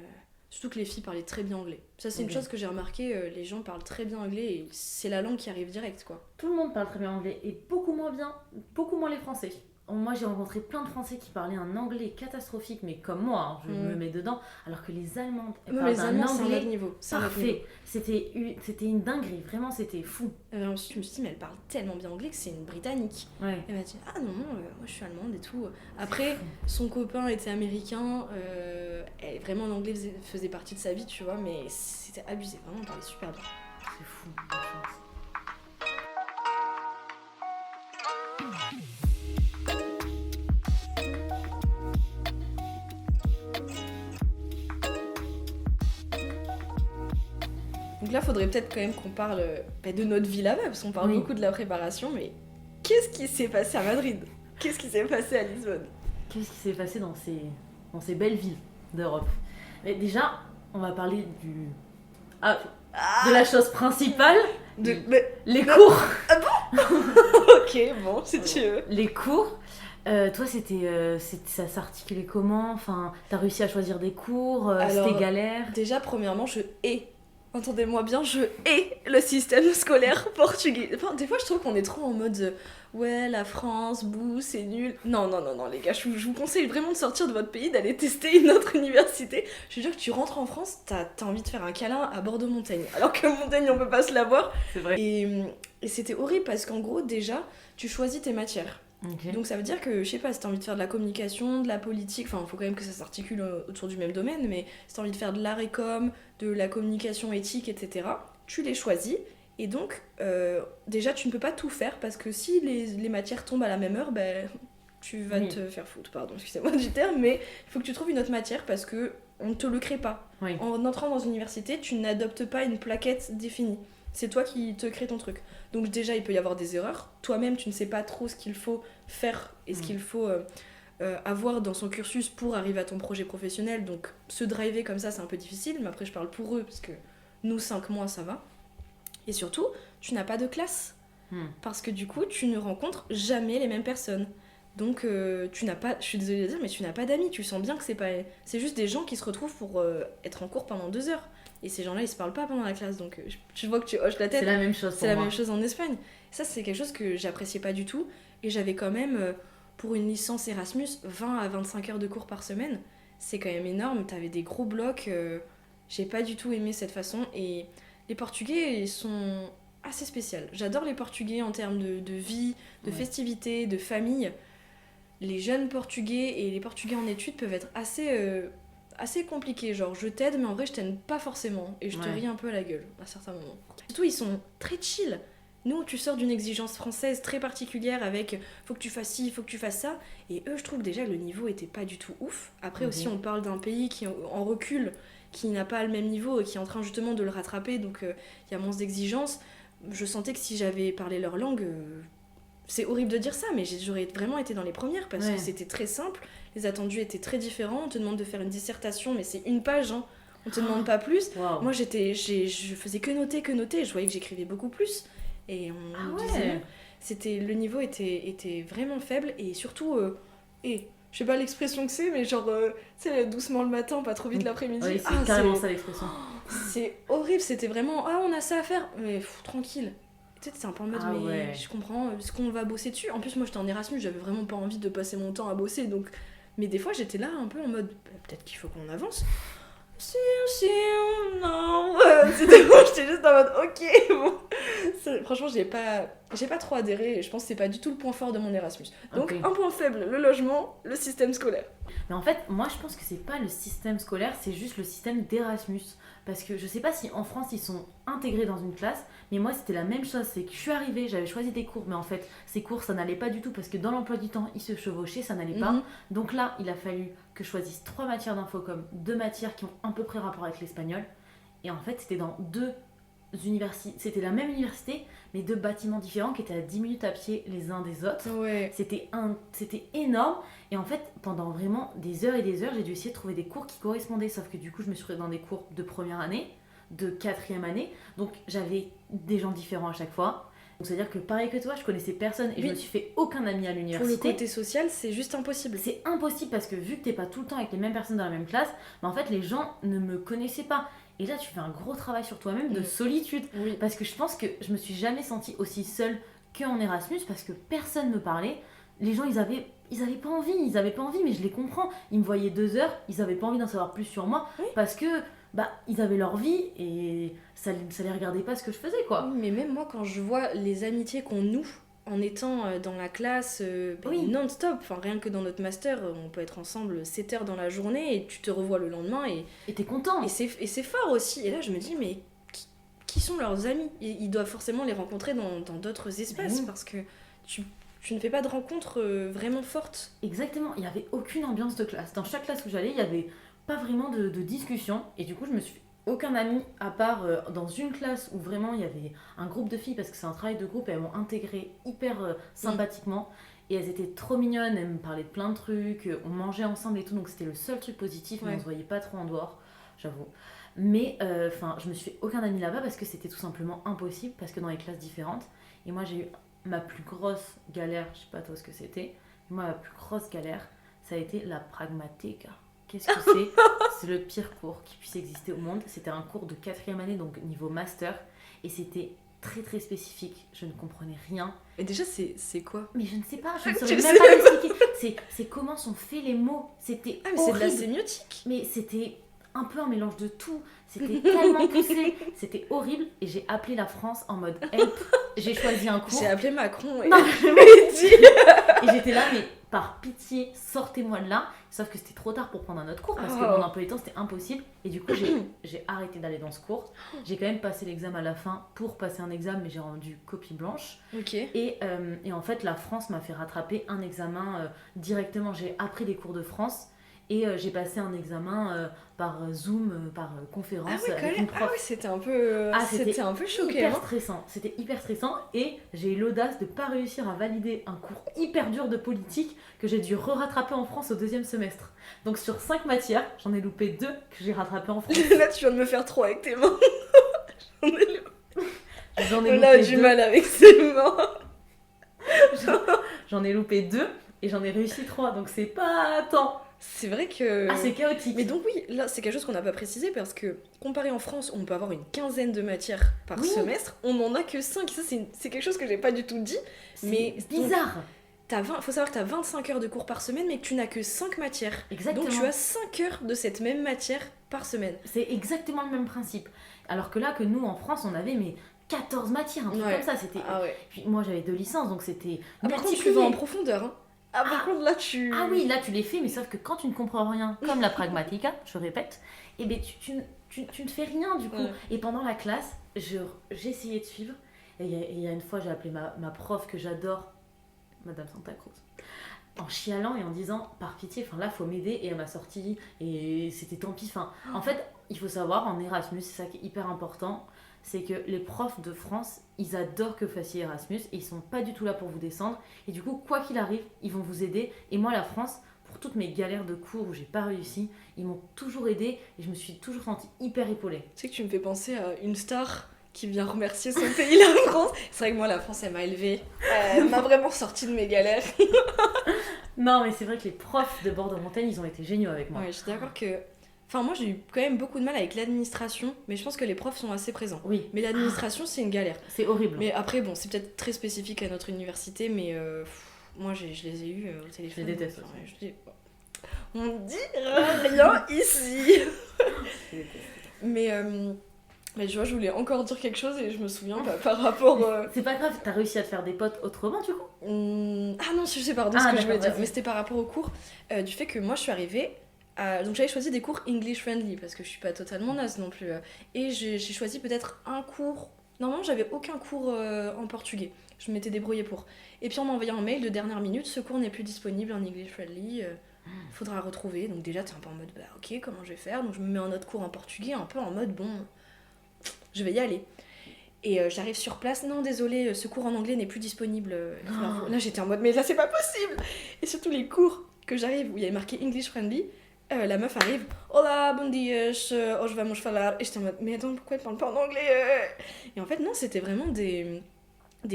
Surtout que les filles parlaient très bien anglais. Ça, c'est une chose que j'ai remarqué, les gens parlent très bien anglais et c'est la langue qui arrive direct, quoi. Tout le monde parle très bien anglais et beaucoup moins les Français. Moi, j'ai rencontré plein de Français qui parlaient un anglais catastrophique, mais comme moi, je me mets dedans, alors que les Allemandes, elles parlent un anglais niveau. parfait. C'était une dinguerie, vraiment, c'était fou. Ensuite, je me suis dit, mais elle parle tellement bien anglais que c'est une Britannique. Ouais. Elle m'a dit, ah non, moi je suis allemande et tout. Après, son copain était américain, vraiment l'anglais faisait partie de sa vie, tu vois, mais c'était abusé, vraiment, elle parlait super bien. C'est fou, la chance. Donc là, faudrait peut-être quand même qu'on parle de notre vie là-bas, parce qu'on parle beaucoup de la préparation, mais qu'est-ce qui s'est passé à Madrid? Qu'est-ce qui s'est passé à Lisbonne? Qu'est-ce qui s'est passé dans ces belles villes d'Europe? Mais déjà, on va parler de la chose principale, les cours. Ah bon? Ok, bon, si tu veux. Les cours. Toi, ça s'articulait comment? Enfin, t'as réussi à choisir des cours? C'était galère? Déjà, premièrement, je hais. Entendez-moi bien, je hais le système scolaire portugais. Enfin, des fois, je trouve qu'on est trop en mode ouais, la France, bouh, c'est nul. Non, les gars, je vous conseille vraiment de sortir de votre pays, d'aller tester une autre université. Je veux dire que tu rentres en France, t'as envie de faire un câlin à Bordeaux-Montaigne. Alors que Montaigne, on peut pas se l'avoir. C'est vrai. Et c'était horrible parce qu'en gros, déjà, tu choisis tes matières. Okay. Donc ça veut dire que, je sais pas, si t'as envie de faire de la communication, de la politique, enfin faut quand même que ça s'articule autour du même domaine, mais si t'as envie de faire de l'art et com, de la communication éthique, etc., tu les choisis, et donc déjà tu ne peux pas tout faire, parce que si les matières tombent à la même heure, tu vas te faire foutre, pardon, excusez-moi du terme, mais il faut que tu trouves une autre matière, parce que on ne te le crée pas. Oui. En entrant dans une université, tu n'adoptes pas une plaquette définie. C'est toi qui te crée ton truc. Donc déjà, il peut y avoir des erreurs. Toi-même, tu ne sais pas trop ce qu'il faut faire et ce qu'il faut avoir dans son cursus pour arriver à ton projet professionnel. Donc se driver comme ça, c'est un peu difficile. Mais après, je parle pour eux, parce que nous, 5 mois, ça va. Et surtout, tu n'as pas de classe. Parce que du coup, tu ne rencontres jamais les mêmes personnes. Donc tu n'as pas, je suis désolée de le dire, mais tu n'as pas d'amis. Tu sens bien que c'est juste des gens qui se retrouvent pour être en cours pendant 2 heures. Et ces gens-là, ils se parlent pas pendant la classe. Donc je vois que tu hoches la tête. C'est la même chose pour C'est la moi. même chose en Espagne. Ça, c'est quelque chose que j'appréciais pas du tout. Et j'avais quand même, pour une licence Erasmus, 20 à 25 heures de cours par semaine. C'est quand même énorme. T'avais des gros blocs. J'ai pas du tout aimé cette façon. Et les Portugais, ils sont assez spéciaux. J'adore les Portugais en termes de vie, de festivité, de famille. Les jeunes Portugais et les Portugais en études peuvent être assez compliqués. Genre, je t'aide, mais en vrai, je t'aide pas forcément. Et je te ris un peu à la gueule à certains moments. Surtout, ils sont très chill. Nous, tu sors d'une exigence française très particulière avec faut que tu fasses ci, faut que tu fasses ça. Et eux, je trouve déjà le niveau était pas du tout ouf. Après aussi, on parle d'un pays qui est en recul, qui n'a pas le même niveau, qui est en train justement de le rattraper. Donc, il y a moins d'exigences. Je sentais que si j'avais parlé leur langue, c'est horrible de dire ça, mais j'aurais vraiment été dans les premières parce que c'était très simple. Les attendus étaient très différents. On te demande de faire une dissertation, mais c'est une page, hein. On te demande pas plus. Wow. Moi, je faisais que noter. Je voyais que j'écrivais beaucoup plus. Et on me disait non. Le niveau était vraiment faible. Et surtout, je sais pas l'expression que c'est, mais genre, tu sais, doucement le matin, pas trop vite l'après-midi. Oui, c'est carrément ça l'expression. C'est horrible, c'était vraiment, on a ça à faire. Mais tranquille. Tu sais, c'est un peu en mode, je comprends ce qu'on va bosser dessus. En plus, moi, j'étais en Erasmus, j'avais vraiment pas envie de passer mon temps à bosser. Donc... Mais des fois, j'étais là un peu en mode, peut-être qu'il faut qu'on avance. Si, non. C'était bon, j'étais juste en mode, ok, bon. Franchement, j'ai pas trop adhéré. Et je pense que c'est pas du tout le point fort de mon Erasmus. Donc, un point faible, le logement, le système scolaire. Mais en fait, moi, je pense que c'est pas le système scolaire, c'est juste le système d'Erasmus. Parce que je sais pas si en France, ils sont intégrés dans une classe, mais moi, c'était la même chose. C'est que je suis arrivée, j'avais choisi des cours, mais en fait, ces cours, ça n'allait pas du tout parce que dans l'emploi du temps, ils se chevauchaient, ça n'allait pas. Donc là, il a fallu que je choisisse 3 matières d'infocom, 2 matières qui ont à peu près rapport avec l'espagnol. Et en fait, c'était dans 2 universités. C'était la même université, mais 2 bâtiments différents qui étaient à 10 minutes à pied les uns des autres. Ouais. C'était énorme. Et en fait, pendant vraiment des heures et des heures, j'ai dû essayer de trouver des cours qui correspondaient. Sauf que du coup, je me suis retrouvée dans des cours de première année, de 4e année. Donc, j'avais des gens différents à chaque fois. Donc, c'est-à-dire que pareil que toi, je connaissais personne et je me suis fait aucun ami à l'université. Pour le côté social, c'est juste impossible. C'est impossible parce que vu que t'es pas tout le temps avec les mêmes personnes dans la même classe, en fait, les gens ne me connaissaient pas. Et là, tu fais un gros travail sur toi-même de solitude. Oui. Parce que je pense que je me suis jamais sentie aussi seule qu'en Erasmus parce que personne me parlait. Les gens, ils avaient pas envie, mais je les comprends. Ils me voyaient 2 heures, ils avaient pas envie d'en savoir plus sur moi parce que ils avaient leur vie et ça les regardait pas ce que je faisais, quoi. Oui, mais même moi, quand je vois les amitiés qu'on noue en étant dans la classe non-stop, enfin rien que dans notre master, on peut être ensemble 7 heures dans la journée et tu te revois le lendemain et t'es content. Et c'est fort aussi. Et là, je me dis, mais qui sont leurs amis ? Ils doivent forcément les rencontrer dans d'autres espaces parce que tu ne fais pas de rencontres vraiment fortes. Exactement, il n'y avait aucune ambiance de classe. Dans chaque classe où j'allais, il n'y avait pas vraiment de discussion. Et du coup, je me suis fait aucun ami, à part dans une classe où vraiment il y avait un groupe de filles, parce que c'est un travail de groupe, et elles m'ont intégrée hyper sympathiquement. Et elles étaient trop mignonnes, elles me parlaient de plein de trucs, on mangeait ensemble et tout, donc c'était le seul truc positif, mais on se voyait pas trop en dehors, j'avoue. Mais je me suis fait aucun ami là-bas parce que c'était tout simplement impossible, parce que dans les classes différentes, et moi j'ai eu ma plus grosse galère, je sais pas toi ce que c'était, mais moi ma plus grosse galère, ça a été la pragmatica. Qu'est-ce que c'est ? C'est le pire cours qui puisse exister au monde. C'était un cours de 4e année, donc niveau master, et c'était très très spécifique, je ne comprenais rien. Et déjà, c'est quoi ? Mais je ne sais pas, je ne saurais même pas l'expliquer. C'est comment sont faits les mots. C'était mais c'est de la sémiotique. Mais c'était un peu un mélange de tout. C'était tellement poussé, c'était horrible. Et j'ai appelé la France en mode help. J'ai choisi un cours. J'ai appelé Macron et non, et j'étais là, mais par pitié, sortez-moi de là. Sauf que c'était trop tard pour prendre un autre cours parce que mon emploi du temps c'était impossible. Et du coup, j'ai arrêté d'aller dans ce cours. J'ai quand même passé l'examen à la fin pour passer un examen, mais j'ai rendu copie blanche. Ok. Et en fait, la France m'a fait rattraper un examen directement. J'ai appris les cours de France. Et j'ai passé un examen par Zoom, par conférence avec une prof. Ah oui, c'était un peu choqué. C'était hyper stressant. Et j'ai eu l'audace de ne pas réussir à valider un cours hyper dur de politique que j'ai dû rattraper en France au 2e semestre. Donc sur 5 matières, j'en ai loupé 2 que j'ai rattrapées en France. Là, tu viens de me faire trop avec tes mains. J'en ai On a du mal avec ses mains. J'en ai loupé 2. et j'en ai réussi 3, donc c'est pas tant. C'est vrai que... Ah, c'est chaotique. Mais donc oui, là c'est quelque chose qu'on n'a pas précisé parce que comparé en France où on peut avoir une quinzaine de matières par Oui. semestre, on en a que 5. Ça c'est quelque chose que j'ai pas du tout dit. Mais C'est bizarre. Faut savoir que t'as 25 heures de cours par semaine mais que tu n'as que 5 matières. Exactement. Donc tu as 5 heures de cette même matière par semaine. C'est exactement le même principe. Alors que là, que nous, en France, on avait 14 matières, un truc comme ça. C'était... Ah ouais. Puis moi, j'avais 2 licences, donc c'était Par contre tu multiplié. vas en profondeur. Hein. Ah par contre là tu... Ah oui, là tu les fais, mais sauf que quand tu ne comprends rien, comme la pragmatica, je répète, et ben tu ne fais rien du coup. Ouais. Et pendant la classe, j'ai essayé de suivre. Et il y a une fois, j'ai appelé ma prof que j'adore, Madame Santa Cruz, en chialant et en disant par pitié, enfin là faut m'aider. Et elle m'a sorti et c'était tant pis. Enfin, en fait, il faut savoir en Erasmus, c'est ça qui est hyper important, c'est que les profs de France, ils adorent que vous fassiez Erasmus et ils sont pas du tout là pour vous descendre. Et du coup, quoi qu'il arrive, ils vont vous aider. Et moi, la France, pour toutes mes galères de cours où j'ai pas réussi, ils m'ont toujours aidé et je me suis toujours sentie hyper épaulée. Tu sais que tu me fais penser à une star qui vient remercier son pays, la France. C'est vrai que moi, la France, elle m'a élevée. Elle m'a vraiment sortie de mes galères. Non, mais c'est vrai que les profs de Bordeaux-Montaigne, ils ont été géniaux avec moi. Ouais, je suis d'accord que... Enfin, moi, j'ai eu quand même beaucoup de mal avec l'administration, mais je pense que les profs sont assez présents. Oui, Mais l'administration, c'est une galère. c'est horrible. Mais après, bon, c'est peut-être très spécifique à notre université, mais moi, je les ai eus au téléphone. Je les déteste Enfin, aussi. je dis... On dira rien ici. Je les déteste. Mais tu vois, je voulais encore dire quelque chose et je me souviens par rapport... C'est pas grave, t'as réussi à te faire des potes autrement du coup? Ah non, je sais, pardon, Ah, ce que je voulais d'accord, dire. vas-y. Mais c'était par rapport au cours, du fait que moi, je suis arrivée... Donc j'avais choisi des cours English friendly parce que je suis pas totalement naze non plus. Et j'ai choisi peut-être un cours. Normalement, j'avais aucun cours en portugais. Je m'étais débrouillée pour. Et puis on m'a envoyé un mail de dernière minute, ce cours n'est plus disponible en English friendly. Faudra retrouver. Donc déjà, t'es un peu en mode bah ok, comment je vais faire? Donc je me mets un autre cours en portugais, un peu en mode bon, je vais y aller. Et j'arrive sur place, non désolé, ce cours en anglais n'est plus disponible. Là j'étais en mode mais là c'est pas possible. Et surtout les cours que j'arrive où il y avait marqué English friendly. La meuf arrive, hola, bom dia, hoje vamos falar. Et j'étais en mode, mais attends, pourquoi elle parle pas en anglais? Et en fait, non, c'était vraiment des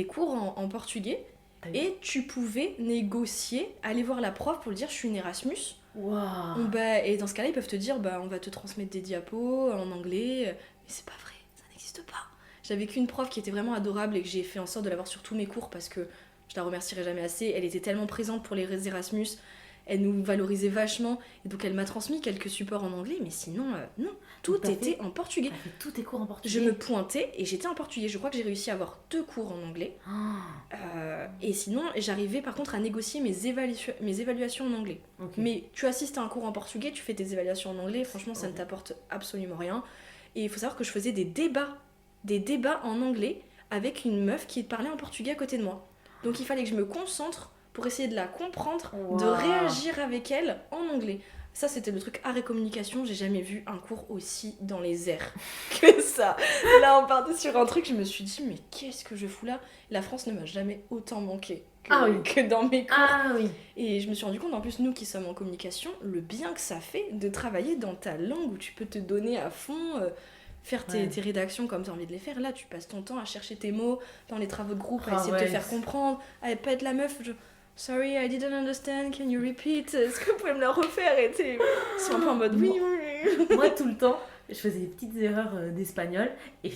cours en portugais. Et tu pouvais négocier, aller voir la prof pour lui dire, je suis une Erasmus. Waouh. Et dans ce cas-là, ils peuvent te dire, on va te transmettre des diapos en anglais. Mais c'est pas vrai, ça n'existe pas. J'avais qu'une prof qui était vraiment adorable et que j'ai fait en sorte de l'avoir sur tous mes cours parce que je la remercierai jamais assez. Elle était tellement présente pour les Erasmus. Elle nous valorisait vachement, et donc elle m'a transmis quelques supports en anglais, mais sinon, non, tout était en portugais. T'as fait tous tes cours en portugais? Je me pointais et j'étais en portugais. Je crois que j'ai réussi à avoir 2 cours en anglais. Et sinon, j'arrivais par contre à négocier mes évaluations en anglais. Okay. Mais tu assistes à un cours en portugais, tu fais tes évaluations en anglais, franchement, ça ne t'apporte absolument rien. Et il faut savoir que je faisais des débats en anglais avec une meuf qui parlait en portugais à côté de moi. Donc il fallait que je me concentre pour essayer de la comprendre, de réagir avec elle en anglais. Ça, c'était le truc art et communication. J'ai jamais vu un cours aussi dans les airs que ça. Là, on partait sur un truc, je me suis dit, mais qu'est-ce que je fous là? La France ne m'a jamais autant manqué que dans mes cours. Ah oui. Et je me suis rendu compte, en plus, nous qui sommes en communication, le bien que ça fait de travailler dans ta langue où tu peux te donner à fond... faire tes rédactions comme tu as envie de les faire. Là, tu passes ton temps à chercher tes mots dans les travaux de groupe, à essayer de te faire comprendre, à pas être la meuf. Sorry, I didn't understand, can you repeat? Est-ce que vous pouvez me la refaire? Et ils sont un peu en mode oui. Moi, tout le temps, je faisais des petites erreurs d'espagnol et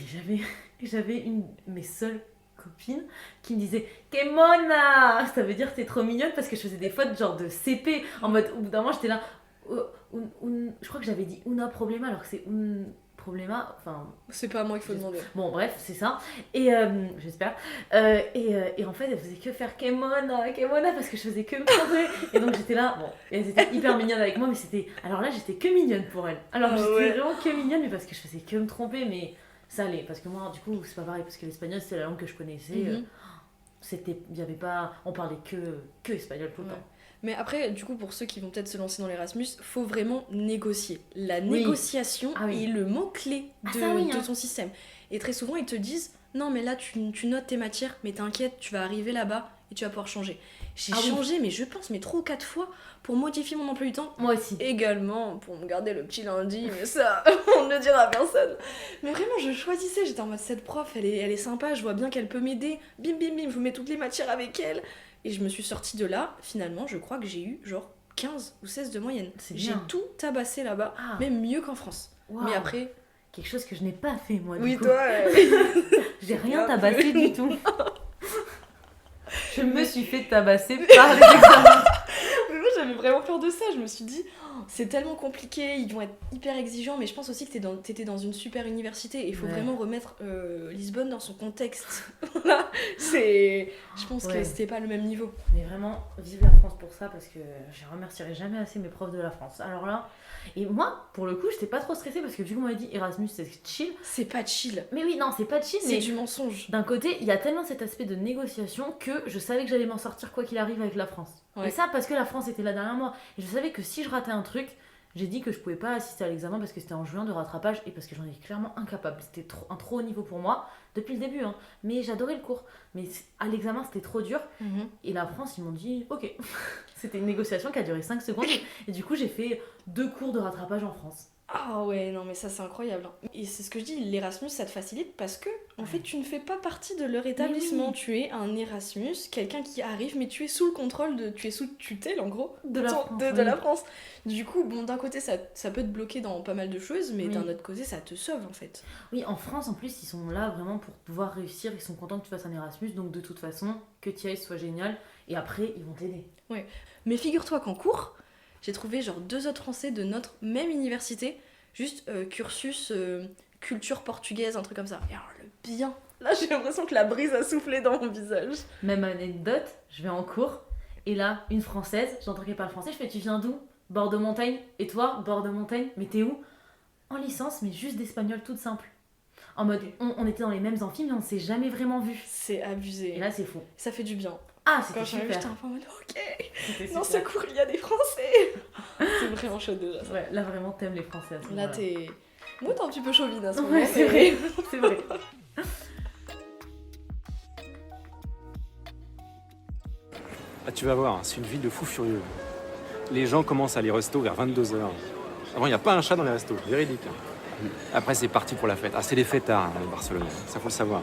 j'avais une de mes seules copines qui me disait que mona, ça veut dire t'es trop mignonne, parce que je faisais des fautes genre de CP en mode au bout d'un moment j'étais là je crois que j'avais dit una problema alors que c'est un problema, enfin c'est pas à moi qu'il faut demander. Bon bref, c'est ça. Et j'espère. Et en fait, elle faisait que faire Kemona parce que je faisais que me tromper. Et donc j'étais là, bon, et elles étaient hyper mignonnes avec moi, mais c'était. Alors là, j'étais que mignonne pour elle. Alors j'étais vraiment que mignonne, mais parce que je faisais que me tromper, mais ça allait. Parce que moi, du coup, c'est pas pareil, parce que l'espagnol, c'était la langue que je connaissais. C'était. Il y avait pas. On parlait que espagnol tout le temps. Mais après, du coup, pour ceux qui vont peut-être se lancer dans l'Erasmus, faut vraiment négocier. La négociation est le mot-clé de ton système. Et très souvent, ils te disent, non, mais là, tu notes tes matières, mais t'inquiète, tu vas arriver là-bas et tu vas pouvoir changer. J'ai changé, mais je pense, 3 ou 4 fois pour modifier mon emploi du temps. Moi aussi. Également, pour me garder le petit lundi, mais ça, on ne le dira à personne. Mais vraiment, je choisissais, j'étais en mode, cette prof, elle est sympa, je vois bien qu'elle peut m'aider. Bim, bim, bim, je vous mets toutes les matières avec elle. Et je me suis sortie de là, finalement, je crois que j'ai eu genre 15 ou 16 de moyenne. J'ai tout tabassé là-bas, même mieux qu'en France. Wow. Mais après... Quelque chose que je n'ai pas fait, moi, oui, du coup. Toi, j'ai rien tabassé du tout. Je me suis fait tabasser par les examens. Mais moi, j'avais vraiment peur de ça. Je me suis dit, c'est tellement compliqué, ils vont être hyper exigeants. Mais je pense aussi que t'étais dans une super université. Et il faut vraiment remettre Lisbonne dans son contexte. Voilà. Je pense que c'était pas le même niveau. Mais vraiment, vive la France pour ça, parce que je remercierai jamais assez mes profs de la France. Alors là, et moi, pour le coup, j'étais pas trop stressée, parce que vu qu'on m'a dit Erasmus, c'est chill. C'est pas chill. Mais oui, non, c'est pas chill. C'est du mensonge. D'un côté, il y a tellement cet aspect de négociation que je savais que j'allais m'en sortir quoi qu'il arrive avec la France. Et ça, parce que la France était là derrière moi. Et je savais que si je ratais un truc, j'ai dit que je pouvais pas assister à l'examen parce que c'était en juin de rattrapage et parce que j'en étais clairement incapable. C'était un trop haut niveau pour moi, depuis le début. Mais j'adorais le cours. Mais à l'examen, c'était trop dur. Et la France, ils m'ont dit ok. C'était une négociation qui a duré 5 secondes. Et du coup, j'ai fait 2 cours de rattrapage en France. Ah ouais, non mais ça c'est incroyable. Et c'est ce que je dis, l'Erasmus ça te facilite parce que en fait tu ne fais pas partie de leur établissement. Tu es un Erasmus, quelqu'un qui arrive mais tu es sous le contrôle tu es sous tutelle en gros de la France. Du coup, bon d'un côté ça peut te bloquer dans pas mal de choses, mais d'un autre côté ça te sauve en fait. Oui, en France en plus ils sont là vraiment pour pouvoir réussir, ils sont contents que tu fasses un Erasmus, donc de toute façon que tu ailles soit génial et après ils vont t'aider. Ouais, mais figure-toi qu'en cours, j'ai trouvé genre 2 autres Français de notre même université, juste cursus culture portugaise, un truc comme ça. Et alors le bien, là j'ai l'impression que la brise a soufflé dans mon visage. Même anecdote, je vais en cours, et là, une Française, j'entends qu'elle parle français, je fais tu viens d'où? Bord de montagne. Et toi, bord de montagne, mais t'es où? En licence, mais juste d'espagnol toute simple. En mode, on était dans les mêmes amphis, mais on s'est jamais vraiment vus. C'est abusé. Et là, c'est fou. Ça fait du bien. Ah, c'était super. Quand j'étais un peu en mode, ok, dans ce cours, il y a des Français. C'est vraiment chaud déjà. Ça. Ouais, là, vraiment, t'aimes les Français à ce moment-là. Là, t'es... Moi, t'es un petit peu chauvine à ce moment. Ouais, c'est vrai. C'est vrai. Ah, tu vas voir, c'est une ville de fous furieux. Les gens commencent à aller resto vers 22h. Avant, il n'y a pas un chat dans les restos, véridique. Après, c'est parti pour la fête. Ah, c'est les fêtards, les Barcelonais, ça faut le savoir.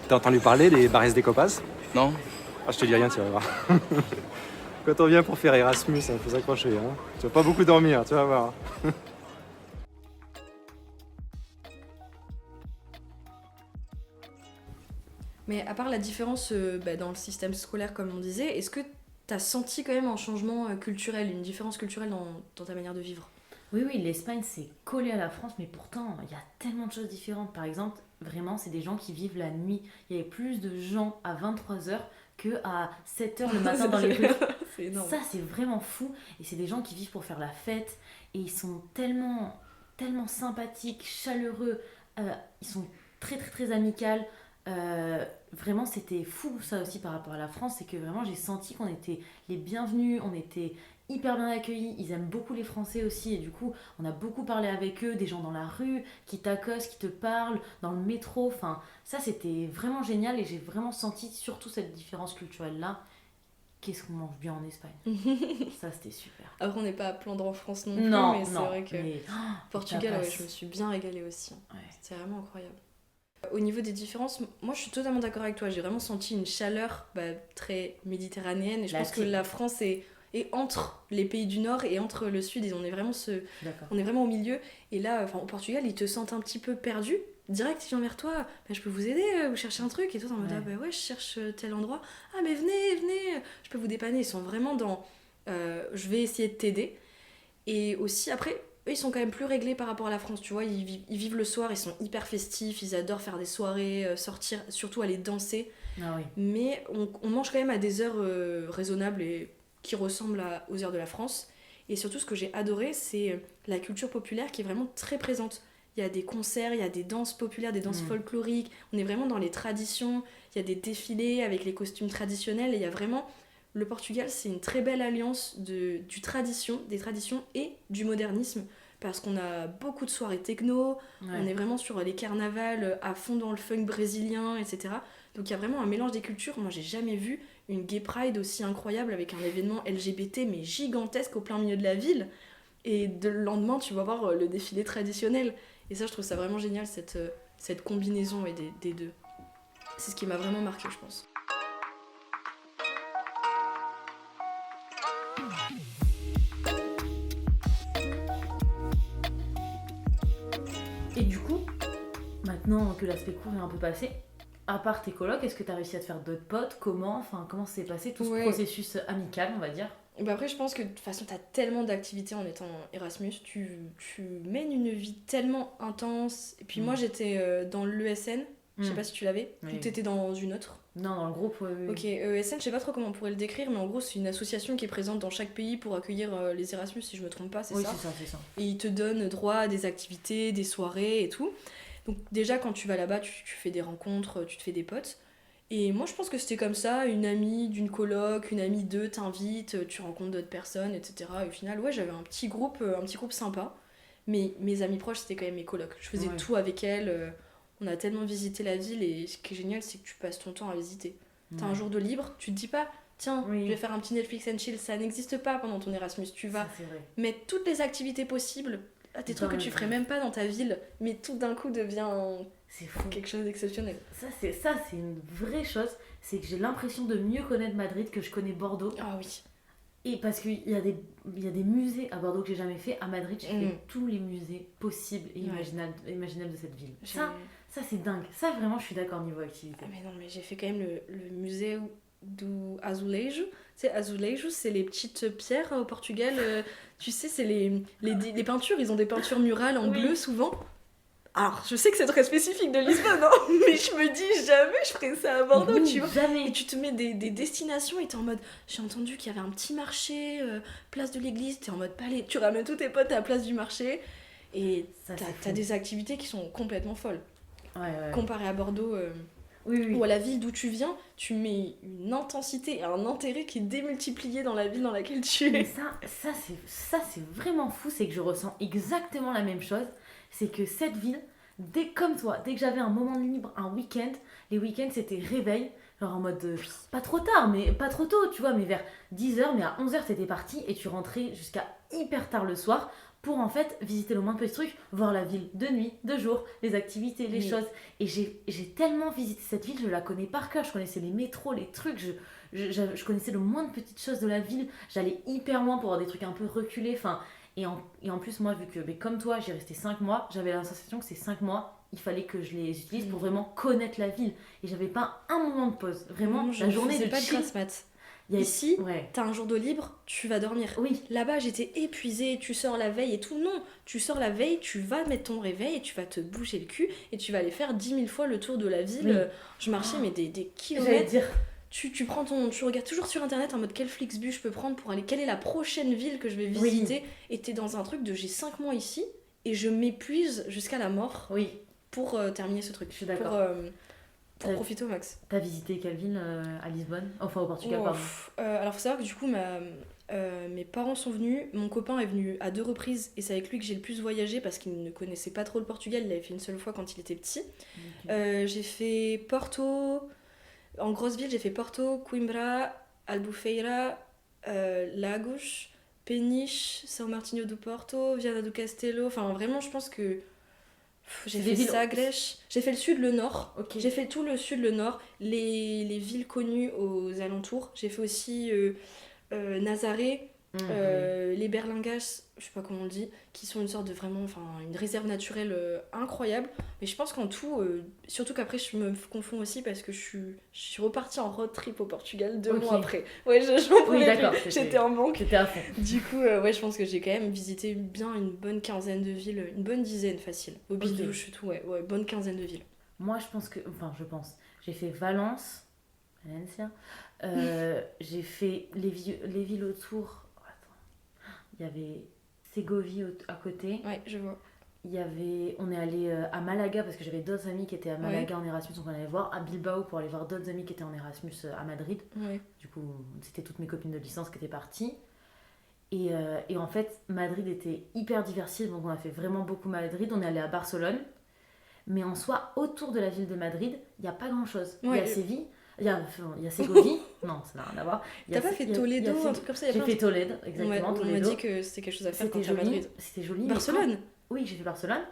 T'as entendu parler des bares des Copas? Non. Ah, je te dis rien, tu vas voir. Quand on vient pour faire Erasmus, il faut s'accrocher. Hein. Tu vas pas beaucoup dormir, tu vas voir. Mais à part la différence dans le système scolaire, comme on disait, est-ce que t'as senti quand même un changement culturel, une différence culturelle dans ta manière de vivre? Oui, l'Espagne c'est collé à la France, mais pourtant il y a tellement de choses différentes. Par exemple, vraiment, c'est des gens qui vivent la nuit. Il y avait plus de gens à 23h qu'à 7h le matin dans les rues. C'est énorme. Ça, c'est vraiment fou. Et c'est des gens qui vivent pour faire la fête. Et ils sont tellement, tellement sympathiques, chaleureux. Ils sont très, très, très amicaux. Vraiment, c'était fou ça aussi par rapport à la France. C'est que vraiment, j'ai senti qu'on était les bienvenus. On était hyper bien accueillis, ils aiment beaucoup les Français aussi et du coup on a beaucoup parlé avec eux, des gens dans la rue qui t'accostent, qui te parlent, dans le métro, enfin ça c'était vraiment génial et j'ai vraiment senti surtout cette différence culturelle là. Qu'est-ce qu'on mange bien en Espagne. Ça c'était super. Après on n'est pas à plaindre en France non plus, mais c'est vrai que Portugal je me suis bien régalée aussi. Ouais. C'était vraiment incroyable. Au niveau des différences, moi je suis totalement d'accord avec toi, j'ai vraiment senti une chaleur très méditerranéenne et je pense que la France est entre les pays du Nord et entre le Sud, on est vraiment au milieu. Et là, au Portugal, ils te sentent un petit peu perdu. Direct, ils viennent vers toi, je peux vous aider, vous cherchez un truc. Et toi, t'es en mode, ouais, je cherche tel endroit. Ah, mais venez, je peux vous dépanner. Ils sont vraiment dans, je vais essayer de t'aider. Et aussi, après, eux, ils sont quand même plus réglés par rapport à la France, tu vois. Ils vivent le soir, ils sont hyper festifs, ils adorent faire des soirées, sortir, surtout aller danser. Ah oui. Mais on mange quand même à des heures raisonnables et qui ressemblent aux heures de la France. Et surtout, ce que j'ai adoré, c'est la culture populaire qui est vraiment très présente. Il y a des concerts, il y a des danses populaires, des danses folkloriques. On est vraiment dans les traditions. Il y a des défilés avec les costumes traditionnels. Et il y a vraiment... Le Portugal, c'est une très belle alliance des traditions et du modernisme. Parce qu'on a beaucoup de soirées techno. On est vraiment sur les carnavals à fond dans le funk brésilien, etc. Donc il y a vraiment un mélange des cultures. Moi, j'ai jamais vu une gay pride aussi incroyable avec un événement LGBT mais gigantesque au plein milieu de la ville. Et le lendemain, tu vas voir le défilé traditionnel. Et ça, je trouve ça vraiment génial, cette combinaison des deux. C'est ce qui m'a vraiment marqué, je pense. Et du coup, maintenant que l'aspect court est un peu passé, à part tes colocs, est-ce que t'as réussi à te faire d'autres potes? Comment s'est passé tout ce processus amical, on va dire? Bah après, je pense que de toute façon, t'as tellement d'activités en étant Erasmus, tu mènes une vie tellement intense. Et puis moi, j'étais dans l'ESN, je sais pas si tu l'avais, ou t'étais dans une autre. Non, dans le groupe. Ok, ESN, je sais pas trop comment on pourrait le décrire, mais en gros, c'est une association qui est présente dans chaque pays pour accueillir les Erasmus, si je me trompe pas, c'est ça. Oui, c'est ça. Et ils te donnent droit à des activités, des soirées et tout. Donc déjà, quand tu vas là-bas, tu fais des rencontres, tu te fais des potes. Et moi, je pense que c'était comme ça, une amie d'une coloc, une amie d'eux t'invite, tu rencontres d'autres personnes, etc. Et au final, ouais, j'avais un petit groupe sympa. Mais mes amis proches, c'était quand même mes colocs. Je faisais tout avec elles. On a tellement visité la ville et ce qui est génial, c'est que tu passes ton temps à visiter. T'as un jour de libre, tu te dis pas, tiens, je vais faire un petit Netflix and chill. Ça n'existe pas pendant ton Erasmus. Tu vas mettre toutes les activités possibles, des trucs que tu ferais même pas dans ta ville, mais tout d'un coup devient quelque chose d'exceptionnel. Ça c'est une vraie chose, c'est que j'ai l'impression de mieux connaître Madrid que je connais Bordeaux. Ah oui. Et parce qu'il y a des musées à Bordeaux que j'ai jamais fait, à Madrid j'ai fait tous les musées possibles et imaginables de cette ville. Ça c'est dingue, ça vraiment je suis d'accord niveau activité. Ah mais non, mais j'ai fait quand même le musée do Azulejo. Tu sais, Azulejo, c'est les petites pierres au Portugal. Tu sais, c'est les peintures, ils ont des peintures murales en bleu souvent. Alors, je sais que c'est très spécifique de Lisbonne, hein, mais je me dis jamais je ferais ça à Bordeaux, tu vois. Jamais. Et tu te mets des destinations et t'es en mode, j'ai entendu qu'il y avait un petit marché, place de l'église, t'es en mode, pas aller, tu ramènes tous tes potes à la place du marché, et t'as des activités qui sont complètement folles. Ouais. Comparé à Bordeaux, ou à la ville d'où tu viens, tu mets une intensité et un intérêt qui est démultiplié dans la ville dans laquelle tu es. Mais ça c'est vraiment fou, c'est que je ressens exactement la même chose. C'est que cette ville, comme toi, dès que j'avais un moment de libre, un week-end, les week-ends c'était réveil, genre en mode pas trop tard, mais pas trop tôt, tu vois, mais vers 10h, mais à 11h t'étais parti et tu rentrais jusqu'à hyper tard le soir pour en fait visiter le moins de petits trucs, voir la ville de nuit, de jour, les activités, les choses. Et j'ai tellement visité cette ville, je la connais par cœur, je connaissais les métros, les trucs, je connaissais le moins de petites choses de la ville, j'allais hyper loin pour voir des trucs un peu reculés, enfin. Et en plus, moi, vu que comme toi, j'ai resté 5 mois, j'avais la sensation que ces 5 mois, il fallait que je les utilise pour vraiment connaître la ville. Et j'avais pas un moment de pause. Vraiment, la journée de pas chill. de grasse mat. Ici, t'as un jour de libre, tu vas dormir. Oui. Là-bas, j'étais épuisée, tu sors la veille et tout. Non, tu sors la veille, tu vas mettre ton réveil et tu vas te bouger le cul et tu vas aller faire 10 000 fois le tour de la ville. Je marchais, mais des kilomètres. J'allais dire... Tu regardes toujours sur internet en mode quel Flixbus je peux prendre pour aller, quelle est la prochaine ville que je vais visiter, et t'es dans un truc de j'ai 5 mois ici et je m'épuise jusqu'à la mort pour terminer ce truc. Je suis d'accord. Pour profiter au max. T'as visité quelle ville à Lisbonne? Enfin au Portugal, pardon. Alors faut savoir que du coup mes parents sont venus, mon copain est venu à 2 reprises et c'est avec lui que j'ai le plus voyagé parce qu'il ne connaissait pas trop le Portugal, il l'avait fait une seule fois quand il était petit. J'ai fait Porto. En grosse ville, j'ai fait Porto, Coimbra, Albufeira, Lagos, Peniche, São Martinho do Porto, Viana do Castelo. Enfin, vraiment, je pense que j'ai fait Sagres. J'ai fait le sud, le nord. J'ai fait tout le sud, le nord. Les villes connues aux alentours. J'ai fait aussi Nazaré, les Berlingas, je sais pas comment on le dit, qui sont une sorte de une réserve naturelle incroyable. Mais je pense qu'en tout, surtout qu'après je me confonds aussi parce que je suis repartie en road trip au Portugal 2 mois après. Ouais, j'en pouvais plus. J'étais en manque. J'étais à fond. Du coup, je pense que j'ai quand même visité bien une bonne quinzaine de villes, une bonne dizaine facile. Au Bidouche et tout, bonne quinzaine de villes. Moi, j'ai fait Valence, Valencia. J'ai fait les villes autour. Il y avait Ségovie à côté. Ouais, je vois. On est allé à Malaga parce que j'avais d'autres amis qui étaient à Malaga en Erasmus, donc on allait voir. À Bilbao pour aller voir d'autres amis qui étaient en Erasmus à Madrid. Ouais. Du coup, c'était toutes mes copines de licence qui étaient parties. Et en fait, Madrid était hyper diversifié, donc on a fait vraiment beaucoup Madrid. On est allé à Barcelone. Mais en soi, autour de la ville de Madrid, il n'y a pas grand-chose. Il y a Séville. Il y a Ségovie, non, ça n'a rien à voir. T'as pas fait Toledo, un truc comme ça? J'ai fait Toledo, exactement. On m'a dit que c'était quelque chose à faire quand t'es à Madrid. C'était joli. Barcelone? Oui, j'ai fait Barcelone.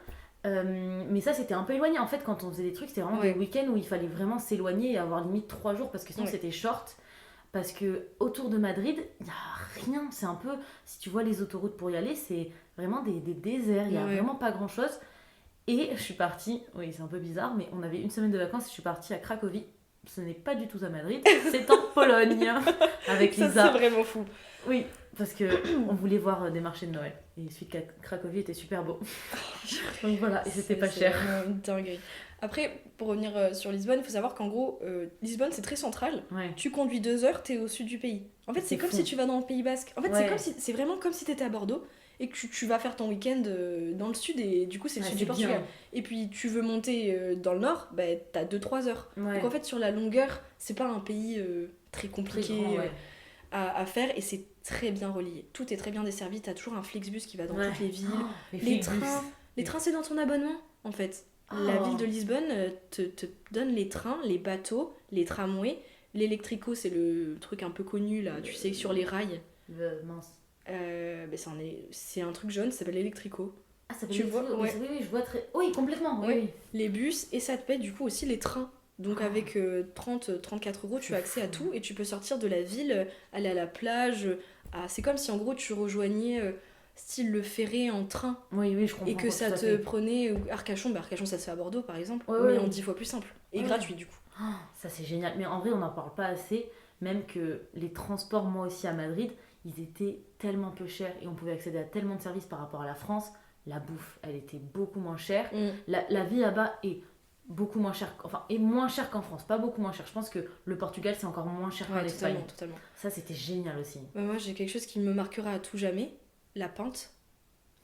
Mais ça, c'était un peu éloigné. En fait, quand on faisait des trucs, c'était vraiment des week-ends où il fallait vraiment s'éloigner et avoir limite 3 jours parce que sinon c'était short. Parce que autour de Madrid, il n'y a rien. C'est un peu, si tu vois les autoroutes pour y aller, c'est vraiment des déserts. Il n'y a vraiment pas grand-chose. Et je suis partie, oui c'est un peu bizarre, mais on avait une semaine de vacances et je suis partie à Cracovie. Ce n'est pas du tout à Madrid, c'est en Pologne, avec Ça, Lisa. c'est vraiment fou. Oui, parce que on voulait voir des marchés de Noël. Et celui de Cracovie était super beau. Donc voilà, et c'était pas cher. C'est vraiment une dinguerie. Après, pour revenir sur Lisbonne, il faut savoir qu'en gros, Lisbonne, c'est très central. Ouais. Tu conduis 2 heures, t'es au sud du pays. En fait, C'est c'est comme fou. si tu vas dans le Pays Basque. En fait, Ouais. c'est vraiment comme si t'étais à Bordeaux et que tu vas faire ton week-end dans le sud et du coup, c'est le Ouais, sud c'est du Portugal. bien. Et puis, tu veux monter dans le nord, bah, t'as 2-3 heures. Ouais. Donc en fait, sur la longueur, c'est pas un pays très Très compliqué grand, ouais. à faire et c'est très bien relié. Tout est très bien desservi. T'as toujours un Flixbus qui va dans Ouais. toutes les villes. Oh, Les Flixbus. trains, les trains, c'est dans ton abonnement, en fait. La Oh. ville de Lisbonne te donne les trains, les bateaux, les tramways. L'électrico, c'est le truc un peu connu, là, tu sais, sur les rails. Mince. C'est un truc jaune, ça s'appelle l'électrico. Ah, ça peut Tu être vois, fou. ouais. Oui, je vois très. Oui, complètement. Oui, Ouais. oui. Les bus, et ça te paie du coup aussi les trains. Donc Oh. avec 30-34 euros, tu C'est as accès à fou. tout et tu peux sortir de la ville, aller à la plage. C'est comme si en gros tu rejoignais style le ferré en train. Oui, je comprends. Et que ça tout à te fait. prenait Arcachon, Arcachon ça se fait à Bordeaux par exemple, Ouais, mais ouais. en 10 fois plus simple. Et Ouais. gratuit du coup. Oh, ça, c'est génial. Mais en vrai, on n'en parle pas assez. Même que les transports, moi aussi à Madrid, ils étaient tellement peu chers et on pouvait accéder à tellement de services par rapport à la France. La bouffe, elle était beaucoup moins chère. La vie là-bas est beaucoup moins chère, enfin, est moins chère qu'en France, pas beaucoup moins chère. Je pense que le Portugal, c'est encore moins cher qu'en Ouais, Espagne. totalement. Ça, c'était génial aussi. Bah, moi j'ai quelque chose qui me marquera à tout jamais, la pinte,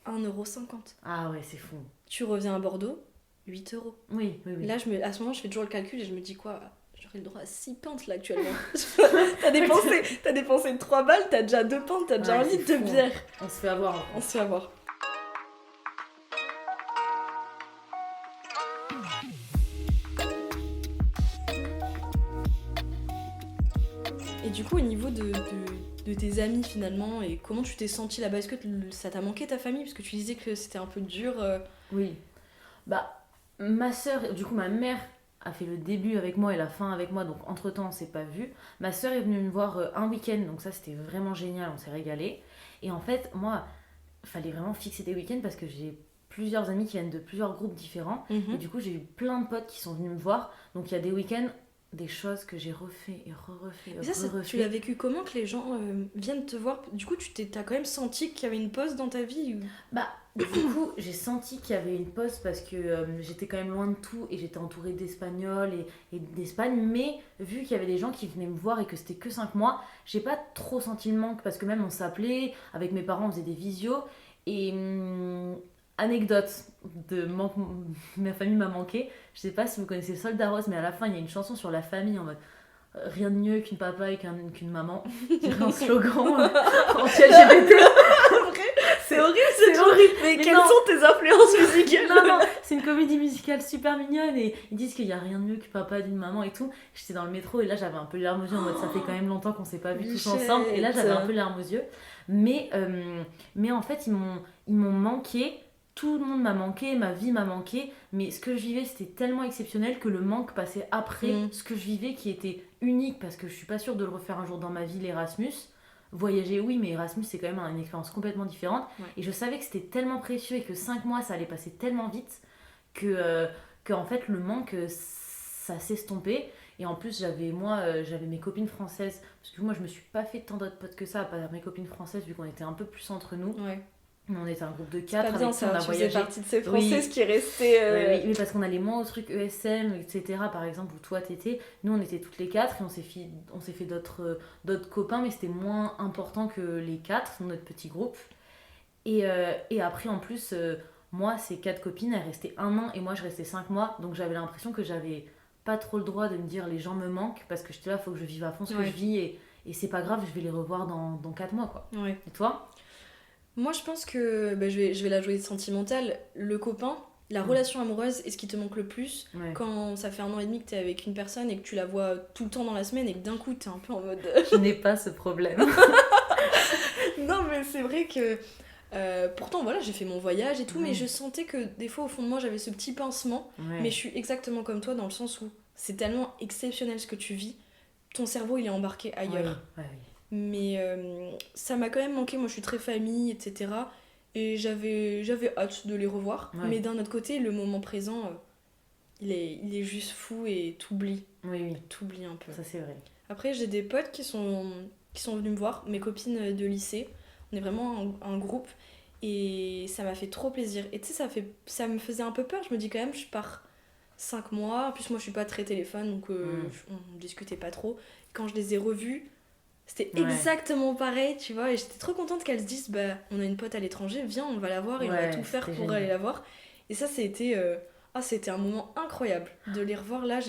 1,50 €. Ah ouais, c'est fou. Tu reviens à Bordeaux, 8 €. Oui. Là, à ce moment, je fais toujours le calcul et je me dis quoi, j'aurais le droit à 6 pintes là actuellement. t'as dépensé 3 balles, t'as déjà 2 pintes, t'as déjà Ouais, 1 c'est litre de fou, hein. bière. On se fait avoir. On se fait avoir. Et du coup, au niveau de tes amis finalement, et comment tu t'es sentie là-bas, est-ce que ça t'a manqué ta famille? Parce que tu disais que c'était un peu dur. Oui. Bah, ma soeur, du coup, ma mère a fait le début avec moi et la fin avec moi, donc entre-temps, on s'est pas vu. Ma soeur est venue me voir un week-end, donc ça, c'était vraiment génial, on s'est régalé. Et en fait, moi, fallait vraiment fixer des week-ends parce que j'ai plusieurs amis qui viennent de plusieurs groupes différents. Mhm. Et du coup, j'ai eu plein de potes qui sont venus me voir. Donc, il y a des week-ends, des choses que j'ai refait et refait Mais ça, tu l'as vécu comment que les gens viennent te voir? Du coup, t'as quand même senti qu'il y avait une pause dans ta vie ou... Bah, du coup, j'ai senti qu'il y avait une pause parce que j'étais quand même loin de tout et j'étais entourée d'Espagnols et d'Espagne. Mais vu qu'il y avait des gens qui venaient me voir et que c'était que 5 mois, j'ai pas trop senti le manque parce que même on s'appelait, avec mes parents on faisait des visios. Et anecdote ma famille m'a manqué. Je sais pas si vous connaissez Soldat Rose, mais à la fin il y a une chanson sur la famille en mode rien de mieux qu'une papa et qu'une maman. C'est un slogan anti-LGBT. C'est horrible, C'est horrible. Mais Mais quelles non. sont tes influences musicales? Non, c'est une comédie musicale super mignonne et ils disent qu'il y a rien de mieux que papa d'une maman et tout. J'étais dans le métro et là j'avais un peu les larmes aux yeux en mode ça fait quand même longtemps qu'on s'est pas vus tous Bichette. ensemble et là j'avais un peu les larmes aux yeux. Mais en fait ils m'ont manqué. Tout le monde m'a manqué, ma vie m'a manqué, mais ce que je vivais c'était tellement exceptionnel que le manque passait après ce que je vivais qui était unique parce que je suis pas sûre de le refaire un jour dans ma vie, l'Erasmus. Voyager oui, mais Erasmus c'est quand même une expérience complètement différente. Ouais. Et je savais que c'était tellement précieux et que 5 mois ça allait passer tellement vite que en fait le manque ça s'estompait. Et en plus j'avais mes copines françaises, parce que moi je me suis pas fait tant d'autres potes que ça à part mes copines françaises vu qu'on était un peu plus entre nous. Ouais. On était un groupe de C'est pas 4 bien avec qui on ça, a tu faisais voyagé. partie de ces Oui. Françaises qui restaient... Oui, mais parce qu'on allait moins au truc ESM, etc. Par exemple, où toi t'étais. Nous, on était toutes les 4 et on s'est fait d'autres copains, mais c'était moins important que les 4 dans notre petit groupe. Et après, en plus, moi, ces 4 copines, elles restaient 1 an et moi, je restais 5 mois. Donc, j'avais l'impression que j'avais pas trop le droit de me dire les gens me manquent parce que j'étais là, faut que je vive à fond ce que je vis et c'est pas grave, je vais les revoir dans 4 mois, quoi. Ouais. Et toi? Moi, je pense que je vais la jouer sentimentale. Le copain, la relation amoureuse est ce qui te manque le plus. Ouais. Quand ça fait 1 an et demi que t'es avec une personne et que tu la vois tout le temps dans la semaine et que d'un coup t'es un peu en mode... Je n'ai pas ce problème. Non, mais c'est vrai que... pourtant, voilà, j'ai fait mon voyage et tout, mais Ouais. je sentais que des fois, au fond de moi, j'avais ce petit pincement. Ouais. Mais je suis exactement comme toi dans le sens où c'est tellement exceptionnel ce que tu vis. Ton cerveau, il est embarqué ailleurs. Ouais. Mais ça m'a quand même manqué. Moi, je suis très famille, etc. Et j'avais hâte de les revoir. Ouais. Mais d'un autre côté, le moment présent, il est juste fou et t'oublies. Oui, T'oublies un peu. ça c'est vrai. Après, j'ai des potes qui sont venus me voir, mes copines de lycée. On est vraiment un groupe. Et ça m'a fait trop plaisir. Et tu sais, ça me faisait un peu peur. Je me dis quand même, je pars 5 mois. En plus, moi, je suis pas très téléphone, donc on discutait pas trop. Quand je les ai revues, c'était exactement pareil, tu vois. Et j'étais trop contente qu'elles se disent, bah, on a une pote à l'étranger, viens, on va la voir et on va tout faire pour génial. aller la voir. Et ça, c'était un moment incroyable de les revoir. Là,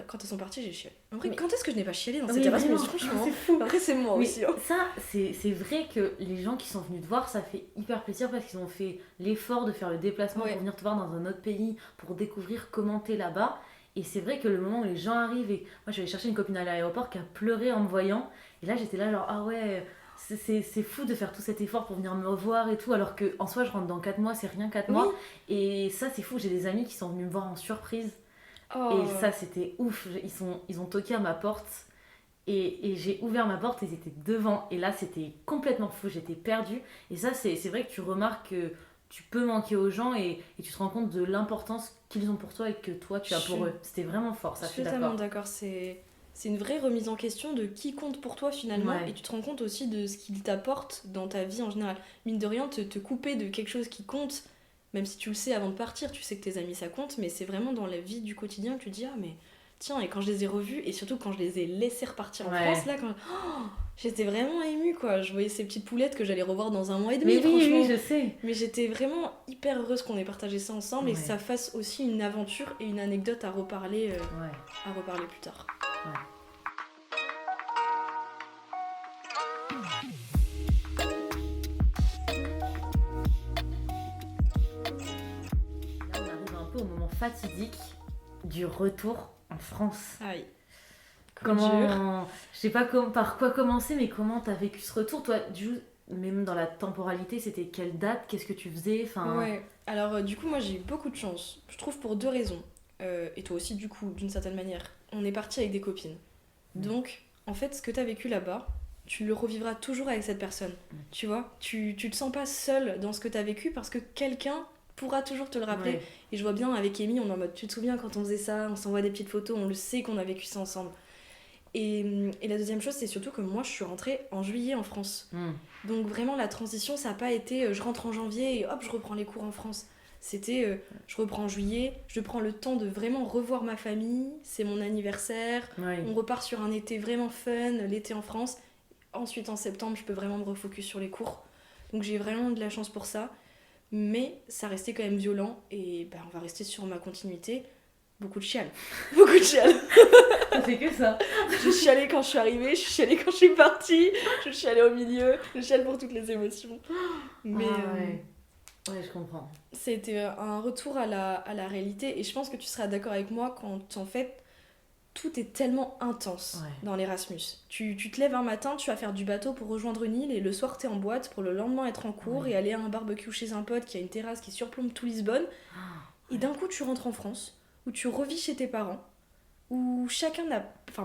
quand elles sont parties, j'ai chialé. En vrai, Mais- quand est-ce que je n'ai pas chialé dans Oui, cette Erasmus, vraiment, franchement. c'est fou. Après, c'est moi Mais aussi. Hein. ça, c'est vrai que les gens qui sont venus te voir, ça fait hyper plaisir parce qu'ils ont fait l'effort de faire le déplacement Ouais. pour venir te voir dans un autre pays, pour découvrir comment t'es là-bas. Et c'est vrai que le moment où les gens arrivent, et moi j'allais chercher une copine à l'aéroport qui a pleuré en me voyant, et là j'étais là genre ah ouais, c'est fou de faire tout cet effort pour venir me revoir et tout, alors que en soi je rentre dans 4 mois, c'est rien 4 Oui. mois. Et ça c'est fou, j'ai des amis qui sont venus me voir en surprise. Oh. Et ça, c'était ouf. Ils ont toqué à ma porte. Et j'ai ouvert ma porte et ils étaient devant. Et là, c'était complètement fou. J'étais perdue. Et ça, c'est vrai que tu remarques que tu peux manquer aux gens et tu te rends compte de l'importance qu'ils ont pour toi et que toi, tu as pour eux. C'était vraiment fort, ça, Je je suis suis totalement d'accord. d'accord. C'est une vraie remise en question de qui compte pour toi finalement. Ouais. Et tu te rends compte aussi de ce qu'il t'apporte dans ta vie en général. Mine de rien, te couper de quelque chose qui compte, même si tu le sais avant de partir, tu sais que tes amis ça compte, mais c'est vraiment dans la vie du quotidien que tu te dis ah mais tiens, et quand je les ai revus, et surtout quand je les ai laissés repartir en Ouais. France, là, j'étais vraiment émue quoi. Je voyais ces petites poulettes que j'allais revoir dans 1 mois et demi, Mais oui, franchement. oui, je sais. Mais j'étais vraiment hyper heureuse qu'on ait partagé ça ensemble et que Ouais. ça fasse aussi une aventure et une anecdote à reparler Ouais. plus tard. Là, on arrive un peu au moment fatidique du retour en France. Aïe. Comment, je sais pas par quoi commencer, mais comment t'as vécu ce retour? Toi, même dans la temporalité, c'était quelle date? Qu'est-ce que tu faisais? Enfin, Ouais, alors du coup, moi j'ai eu beaucoup de chance. Je trouve pour 2 raisons. Et toi aussi, du coup, d'une certaine manière. On est parti avec des copines. Donc, en fait, ce que t'as vécu là-bas, tu le revivras toujours avec cette personne. Tu vois, tu te sens pas seule dans ce que t'as vécu parce que quelqu'un pourra toujours te le rappeler. ouais. Et je vois bien avec Amy, on est en mode, tu te souviens quand on faisait ça, on s'envoie des petites photos, on le sait qu'on a vécu ça ensemble. Et la deuxième chose, c'est surtout que moi, je suis rentrée en juillet en France. Donc vraiment, la transition, ça n'a pas été je rentre en janvier et hop, je reprends les cours en France. C'était je reprends en juillet, je prends le temps de vraiment revoir ma famille, c'est mon anniversaire, Ouais. on repart sur un été vraiment fun, l'été en France. Ensuite, en septembre, je peux vraiment me refocus sur les cours. Donc j'ai vraiment de la chance pour ça. Mais ça restait quand même violent et on va rester sur ma continuité. Beaucoup de chial. Beaucoup de chial. Ça fait que ça. Je chialais quand je suis arrivée, je chialais quand je suis partie, je chialais au milieu, je chiale pour toutes les émotions. Mais ouais. Ouais, je comprends. c'était un retour à la réalité et je pense que tu seras d'accord avec moi quand en fait tout est tellement intense dans l'Erasmus. Tu te lèves un matin, tu vas faire du bateau pour rejoindre une île et le soir t'es en boîte pour le lendemain être en cours et aller à un barbecue chez un pote qui a une terrasse qui surplombe tout Lisbonne. Et d'un coup tu rentres en France où tu revis chez tes parents où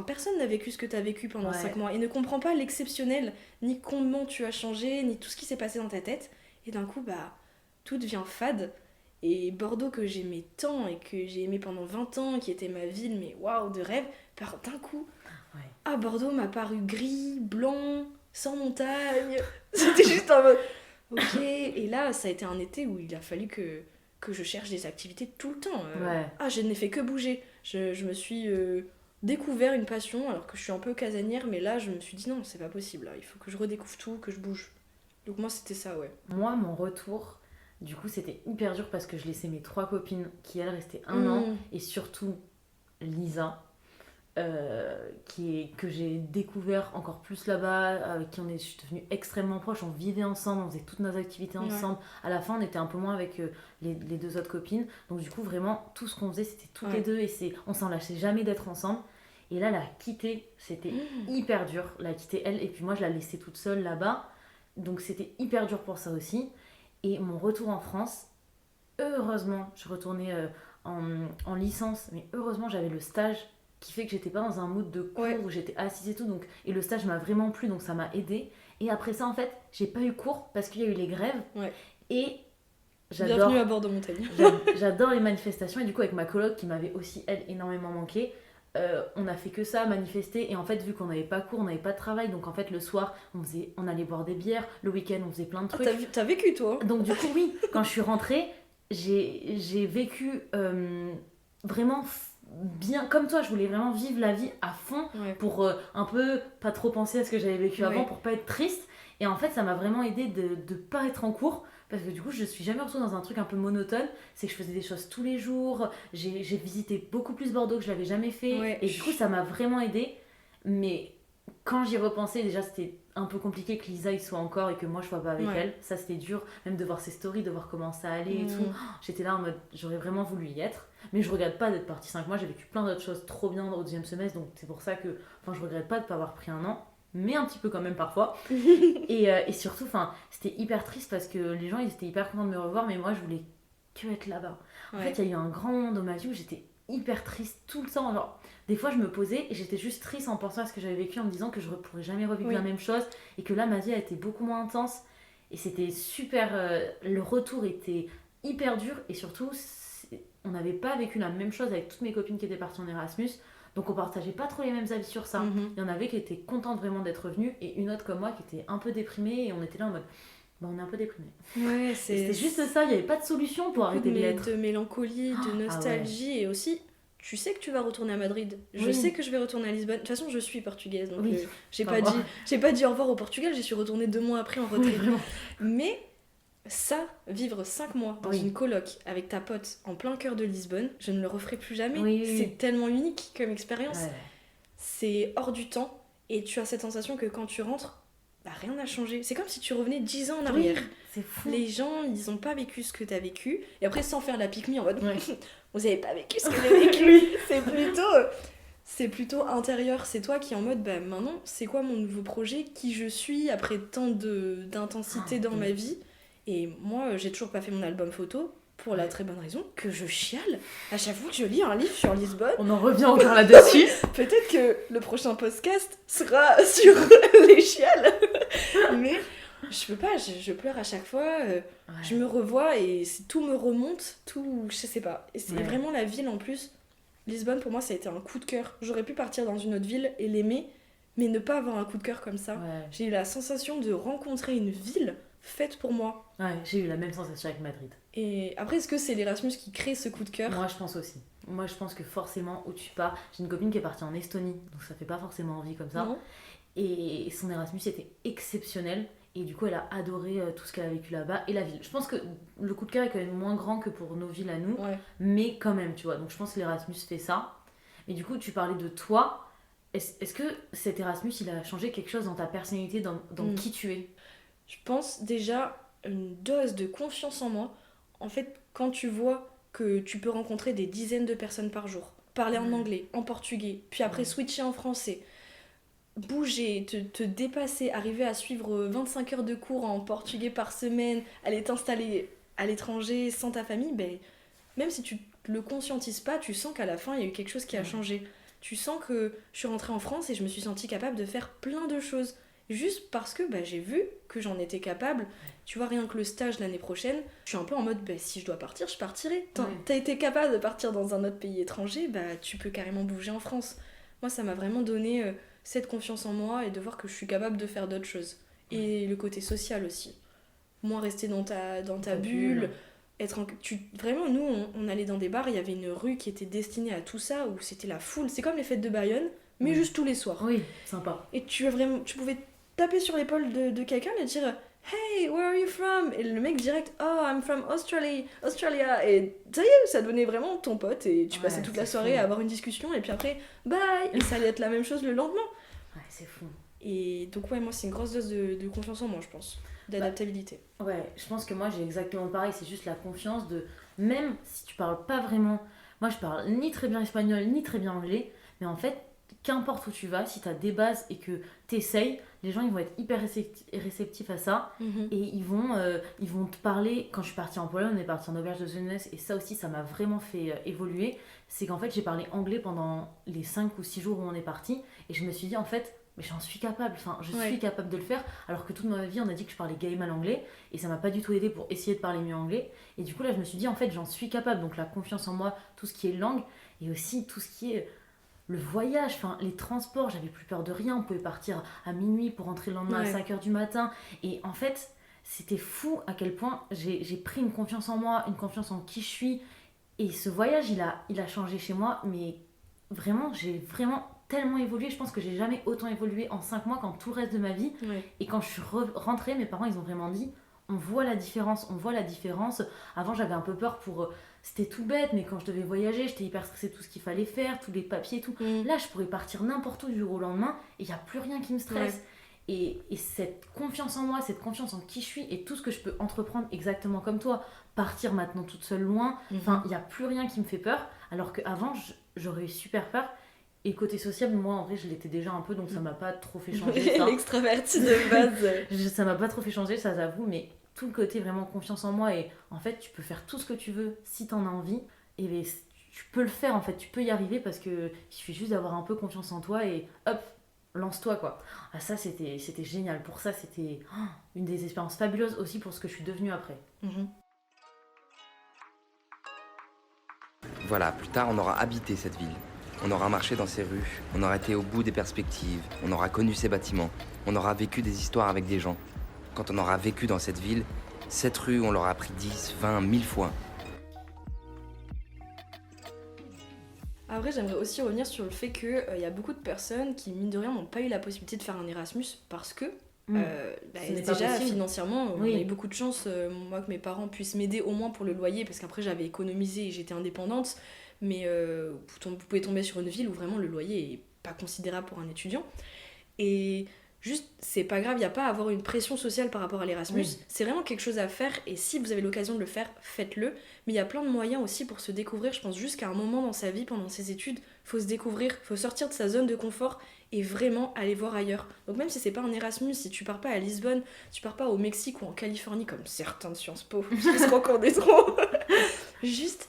personne n'a vécu ce que tu as vécu pendant 5 mois et ne comprend pas l'exceptionnel, ni comment tu as changé, ni tout ce qui s'est passé dans ta tête. Et d'un coup, tout devient fade. Et Bordeaux, que j'aimais tant et que j'ai aimé pendant 20 ans, qui était ma ville, mais waouh, de rêve, d'un coup, Bordeaux m'a paru gris, blanc, sans montagne. C'était juste en mode, ok. Et là, ça a été un été où il a fallu que je cherche des activités tout le temps. Je n'ai fait que bouger. Je me suis découvert une passion alors que je suis un peu casanière, mais là je me suis dit non, c'est pas possible, là. Il faut que je redécouvre tout, que je bouge. Donc moi c'était ça, ouais. Moi, mon retour, du coup, c'était hyper dur parce que je laissais mes 3 copines qui, elles, restaient 1 an, et surtout Lisa, que j'ai découvert encore plus là-bas, avec qui je suis devenue extrêmement proche, on vivait ensemble, on faisait toutes nos activités ensemble. À la fin, on était un peu moins avec les 2 autres copines, donc du coup, vraiment, tout ce qu'on faisait, c'était toutes les deux, et on s'en lâchait jamais d'être ensemble. Et là, la quitter, c'était hyper dur, la quitter elle, et puis moi, je la laissais toute seule là-bas, donc c'était hyper dur pour ça aussi. Et mon retour en France, heureusement, je retournais en licence, mais heureusement, j'avais le stage qui fait que j'étais pas dans un mood de cours où j'étais assise et tout, donc, et le stage m'a vraiment plu, donc ça m'a aidée. Et après ça, en fait, j'ai pas eu cours parce qu'il y a eu les grèves. Et Bienvenue j'adore, à bord de montagne. j'adore les manifestations. Et du coup, avec ma coloc qui m'avait aussi, elle, énormément manqué, on a fait que ça, manifester. Et en fait, vu qu'on n'avait pas cours, on n'avait pas de travail, donc en fait, le soir, on allait boire des bières. Le week-end, on faisait plein de Ah, trucs. t'as vécu toi? Donc du coup, oui, quand je suis rentrée, j'ai vécu vraiment bien comme toi. Je voulais vraiment vivre la vie à fond Ouais. pour un peu pas trop penser à ce que j'avais vécu avant, Ouais. pour pas être triste. Et en fait, ça m'a vraiment aidé de pas être en cours. Parce que du coup, je suis jamais retrouvée dans un truc un peu monotone. C'est que je faisais des choses tous les jours. J'ai visité beaucoup plus Bordeaux que je l'avais jamais fait. Ouais. Et du coup, ça m'a vraiment aidé. Mais quand j'y repensais, déjà, c'était un peu compliqué que Lisa y soit encore et que moi je sois pas avec Ouais. elle. Ça, c'était dur. Même de voir ses stories, de voir comment ça allait et Mm. tout. J'étais là en mode, j'aurais vraiment voulu y être. Mais je regrette pas d'être partie 5 mois. J'ai vécu plein d'autres choses trop bien au deuxième semestre. Donc c'est pour ça que, enfin, je regrette pas de pas avoir pris un an. Mais un petit peu quand même parfois. Et surtout, enfin, c'était hyper triste parce que les gens ils étaient hyper contents de me revoir, mais moi je voulais que être là-bas. En Ouais. fait, il y a eu un grand moment dans ma vie où j'étais hyper triste tout le temps. Genre, des fois je me posais et j'étais juste triste en pensant à ce que j'avais vécu, en me disant que je ne pourrais jamais revivre Oui. la même chose et que là ma vie a été beaucoup moins intense. Et c'était super. Le retour était hyper dur et surtout, on n'avait pas vécu la même chose avec toutes mes copines qui étaient parties en Erasmus. Donc on partageait pas trop les mêmes avis sur ça. Mhm. Il y en avait qui étaient contentes vraiment d'être venues et une autre comme moi qui était un peu déprimée et on était là en mode bah on est un peu déprimé. Ouais, C'était juste ça, il n'y avait pas de solution pour beaucoup arrêter de l'être. de mélancolie, de Ah nostalgie et aussi. Tu sais que tu vas retourner à Madrid. Je Oui. sais que je vais retourner à Lisbonne. De toute façon, je suis portugaise, donc Oui. j'ai Enfin, pas moi. j'ai pas dit au revoir au Portugal. J'y suis retournée 2 mois après en Oui, retrait. vraiment. Mais ça, vivre 5 mois dans Oui. une coloc avec ta pote en plein cœur de Lisbonne, je ne le referai plus jamais. Oui, oui, C'est oui. tellement unique comme expérience. Ouais. C'est hors du temps et tu as cette sensation que quand tu rentres, bah, rien n'a changé. C'est comme si tu revenais 10 ans en Oui, arrière. c'est fou. Les gens, ils ont pas vécu ce que t'as vécu. Et après, sans faire la pique-me en mode Ouais. vous avez pas vécu ce que j'ai vécu. C'est plutôt intérieur. C'est toi qui es en mode bah maintenant, c'est quoi mon nouveau projet, qui je suis après tant d'intensité dans oui. ma vie. Et moi, j'ai toujours pas fait mon album photo pour la très bonne raison que je chiale à chaque fois que je lis un livre sur Lisbonne. On en revient encore là-dessus. Peut-être que le prochain podcast sera sur les chiales. Mais je peux pas, je pleure à chaque fois. Je me revois et tout me remonte, tout, je sais pas. Et c'est Ouais. vraiment la ville en plus. Lisbonne, pour moi, ça a été un coup de cœur. J'aurais pu partir dans une autre ville et l'aimer, mais ne pas avoir un coup de cœur comme ça. Ouais. J'ai eu la sensation de rencontrer une ville faite pour moi. Ouais, j'ai eu la même sensation avec Madrid. Et après, est-ce que c'est l'Erasmus qui crée ce coup de cœur? Moi, je pense aussi. Moi, je pense que forcément, où tu pars, j'ai une copine qui est partie en Estonie, donc ça fait pas forcément envie comme ça. Non. Et son Erasmus était exceptionnel. Et du coup, elle a adoré tout ce qu'elle a vécu là-bas et la ville. Je pense que le coup de cœur est quand même moins grand que pour nos villes à nous, Ouais. mais quand même, tu vois. Donc je pense que l'Erasmus fait ça. Et du coup, tu parlais de toi. Est-ce que cet Erasmus, il a changé quelque chose dans ta personnalité, dans qui tu es? Je pense déjà une dose de confiance en moi. En fait, quand tu vois que tu peux rencontrer des dizaines de personnes par jour, parler en Ouais. anglais, en portugais, puis après Ouais. switcher en français, bouger, te dépasser, arriver à suivre 25 heures de cours en portugais par semaine, aller t'installer à l'étranger sans ta famille, ben, même si tu le conscientises pas, tu sens qu'à la fin, il y a eu quelque chose qui a Ouais. changé. Tu sens que je suis rentrée en France et je me suis sentie capable de faire plein de choses. Juste parce que bah, j'ai vu que j'en étais capable. Tu vois, rien que le stage l'année prochaine, je suis un peu en mode, bah, si je dois partir, je partirai. Ouais. T'as été capable de partir dans un autre pays étranger, bah, tu peux carrément bouger en France. Moi, ça m'a vraiment donné cette confiance en moi et de voir que je suis capable de faire d'autres choses. Et le côté social aussi. Moins rester dans ta bulle. Vraiment, nous, on allait dans des bars, il y avait une rue qui était destinée à tout ça, où c'était la foule. C'est comme les fêtes de Bayonne, mais Ouais. juste tous les soirs. Oui, sympa. Et tu pouvais taper sur l'épaule de quelqu'un et dire Hey, where are you from? Et le mec direct, Oh, I'm from Australia. Et ça y est, ça devenait vraiment ton pote et tu Ouais, passais toute la c'est soirée fou. à avoir une discussion et puis après, bye. Et ça allait être la même chose le lendemain. Ouais, c'est fou. Et donc ouais, moi c'est une grosse dose de confiance en moi, je pense, d'adaptabilité. Ouais, je pense que moi j'ai exactement pareil, c'est juste la confiance de. Même si tu parles pas vraiment. Moi je parle ni très bien espagnol ni très bien anglais, mais en fait, qu'importe où tu vas, si t'as des bases et que t'essayes, les gens ils vont être hyper réceptifs à ça et ils vont te parler. Quand je suis partie en Pologne, on est parti en auberge de jeunesse et ça aussi ça m'a vraiment fait évoluer. C'est qu'en fait j'ai parlé anglais pendant les 5 ou 6 jours où on est parti et je me suis dit en fait mais j'en suis capable, enfin je Ouais. suis capable de le faire, alors que toute ma vie on a dit que je parlais gay mal anglais, et ça m'a pas du tout aidé pour essayer de parler mieux anglais, et du coup là je me suis dit en fait j'en suis capable, donc la confiance en moi, tout ce qui est langue, et aussi tout ce qui est le voyage, enfin les transports, j'avais plus peur de rien, on pouvait partir à minuit pour rentrer le lendemain Ouais. à 5h du matin, et en fait c'était fou à quel point j'ai pris une confiance en moi, une confiance en qui je suis, et ce voyage il a changé chez moi, mais vraiment j'ai vraiment tellement évolué, je pense que j'ai jamais autant évolué en 5 mois qu'en tout le reste de ma vie, Ouais. et quand je suis rentrée, mes parents ils ont vraiment dit on voit la différence, on voit la différence. Avant j'avais un peu peur pour... C'était tout bête, mais quand je devais voyager, j'étais hyper stressée de tout ce qu'il fallait faire, tous les papiers et tout. Là, je pourrais partir n'importe où du jour au lendemain et il n'y a plus rien qui me stresse. Et cette confiance en moi, cette confiance en qui je suis et tout ce que je peux entreprendre exactement comme toi, partir maintenant toute seule loin, enfin, il n'y a plus rien qui me fait peur. Alors qu'avant, j'aurais eu super peur. Et côté sociable, moi en vrai, je l'étais déjà un peu, donc ça m'a pas trop fait changer. Ça. L'extraverti de base. Ça m'a pas trop fait changer, ça j'avoue, mais tout le côté vraiment confiance en moi et en fait, tu peux faire tout ce que tu veux si t'en as envie. Et tu peux le faire en fait, tu peux y arriver parce que il suffit juste d'avoir un peu confiance en toi et hop, lance-toi quoi. Ah ça c'était génial, pour ça c'était une des expériences fabuleuses aussi pour ce que je suis devenue après. Voilà, plus tard, on aura habité cette ville. On aura marché dans ses rues, on aura été au bout des perspectives, on aura connu ses bâtiments, on aura vécu des histoires avec des gens. Quand on aura vécu dans cette ville, cette rue, on l'aura appris 10, 20, 1000 fois. Après, j'aimerais aussi revenir sur le fait qu'il y a beaucoup de personnes qui, mine de rien, n'ont pas eu la possibilité de faire un Erasmus parce que Ce n'est pas déjà possible. financièrement, Oui. on a eu beaucoup de chance, moi, que mes parents puissent m'aider au moins pour le loyer, parce qu'après j'avais économisé et j'étais indépendante, mais vous pouvez tomber sur une ville où vraiment le loyer est pas considérable pour un étudiant. Et juste, c'est pas grave, il n'y a pas à avoir une pression sociale par rapport à l'Erasmus. Oui. C'est vraiment quelque chose à faire, et si vous avez l'occasion de le faire, faites-le. Mais il y a plein de moyens aussi pour se découvrir. Je pense juste qu'à un moment dans sa vie, pendant ses études, faut se découvrir, faut sortir de sa zone de confort et vraiment aller voir ailleurs. Donc même si c'est pas un Erasmus, si tu pars pas à Lisbonne, tu pars pas au Mexique ou en Californie comme certains de Sciences Po, qui se rencontrent trop. Juste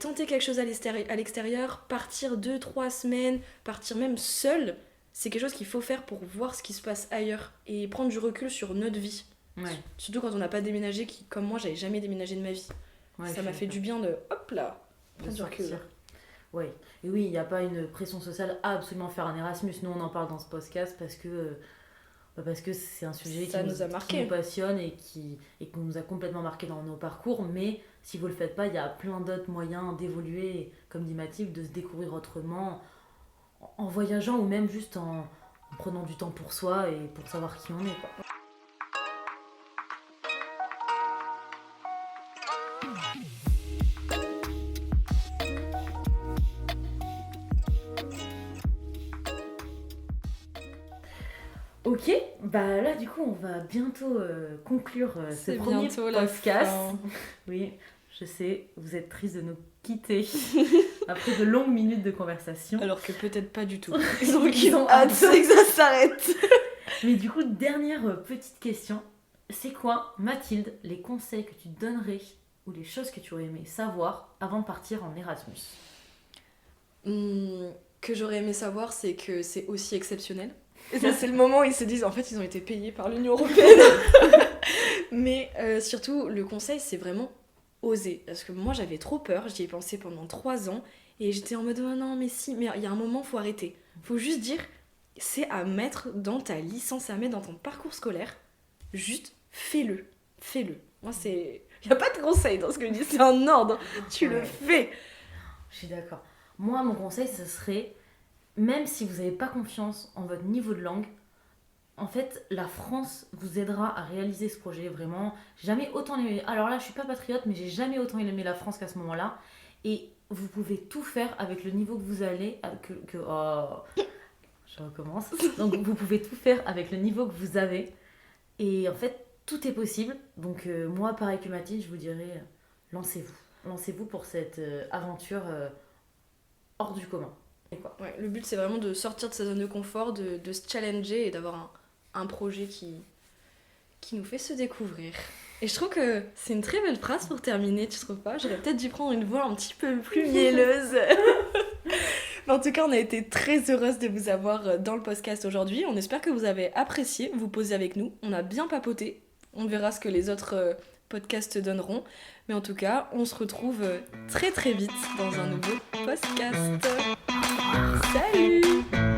tenter quelque chose à l'extérieur, partir 2-3 semaines, partir même seul, c'est quelque chose qu'il faut faire pour voir ce qui se passe ailleurs et prendre du recul sur notre vie. Ouais. Surtout quand on n'a pas déménagé, comme moi, j'avais jamais déménagé de ma vie. Ouais, Ça je m'a suis fait du bien de hop là, de prendre du recul. sortir. Ouais. Et oui, il n'y a pas une pression sociale à absolument faire un Erasmus. Nous, on en parle dans ce podcast parce que c'est un sujet Ça qui nous a marqué. qui nous passionne et qui nous a complètement marqué dans nos parcours. Mais si vous le faites pas, il y a plein d'autres moyens d'évoluer, comme dit Mathilde, de se découvrir autrement, en voyageant ou même juste en prenant du temps pour soi et pour savoir qui on est, quoi. Ok, bah là du coup on va bientôt conclure ce C'est premier bientôt la podcast. fin. Oui, je sais, vous êtes triste de nous quitter après de longues minutes de conversation. Alors que peut-être pas du tout. Ils ont hâte. que ça s'arrête. Mais du coup, dernière petite question. C'est quoi, Mathilde, les conseils que tu donnerais ou les choses que tu aurais aimé savoir avant de partir en Erasmus? Que j'aurais aimé savoir, c'est que c'est aussi exceptionnel. Et ça, c'est le moment où ils se disent, en fait, ils ont été payés par l'Union Européenne. Mais surtout, le conseil, c'est vraiment oser. Parce que moi, j'avais trop peur, j'y ai pensé pendant 3 ans. Et j'étais en mode, oh non, mais si, mais il y a un moment, faut arrêter. Faut juste dire, c'est à mettre dans ta licence, à mettre dans ton parcours scolaire. Juste, fais-le. Fais-le. Moi, c'est... Il n'y a pas de conseil dans ce que je dis, c'est un ordre. Tu le Ouais. fais. Je suis d'accord. Moi, mon conseil, ce serait, même si vous n'avez pas confiance en votre niveau de langue, en fait, la France vous aidera à réaliser ce projet, vraiment. J'ai jamais autant aimé... Alors là, je suis pas patriote, mais j'ai jamais autant aimé la France qu'à ce moment-là. Et vous pouvez tout faire avec le niveau que vous allez... Je recommence. Donc, vous pouvez tout faire avec le niveau que vous avez. Et en fait, tout est possible. Donc, moi, pareil que Mathilde, je vous dirais, lancez-vous. Lancez-vous pour cette aventure hors du commun. Et quoi. Ouais, le but, c'est vraiment de sortir de sa zone de confort, de se challenger et d'avoir un projet qui nous fait se découvrir. Et je trouve que c'est une très belle phrase pour terminer, tu trouves pas? J'aurais peut-être dû prendre une voix un petit peu plus mielleuse. Mais en tout cas, on a été très heureuse de vous avoir dans le podcast aujourd'hui. On espère que vous avez apprécié vous poser avec nous. On a bien papoté. On verra ce que les autres podcasts donneront. Mais en tout cas, on se retrouve très très vite dans un nouveau podcast. Salut!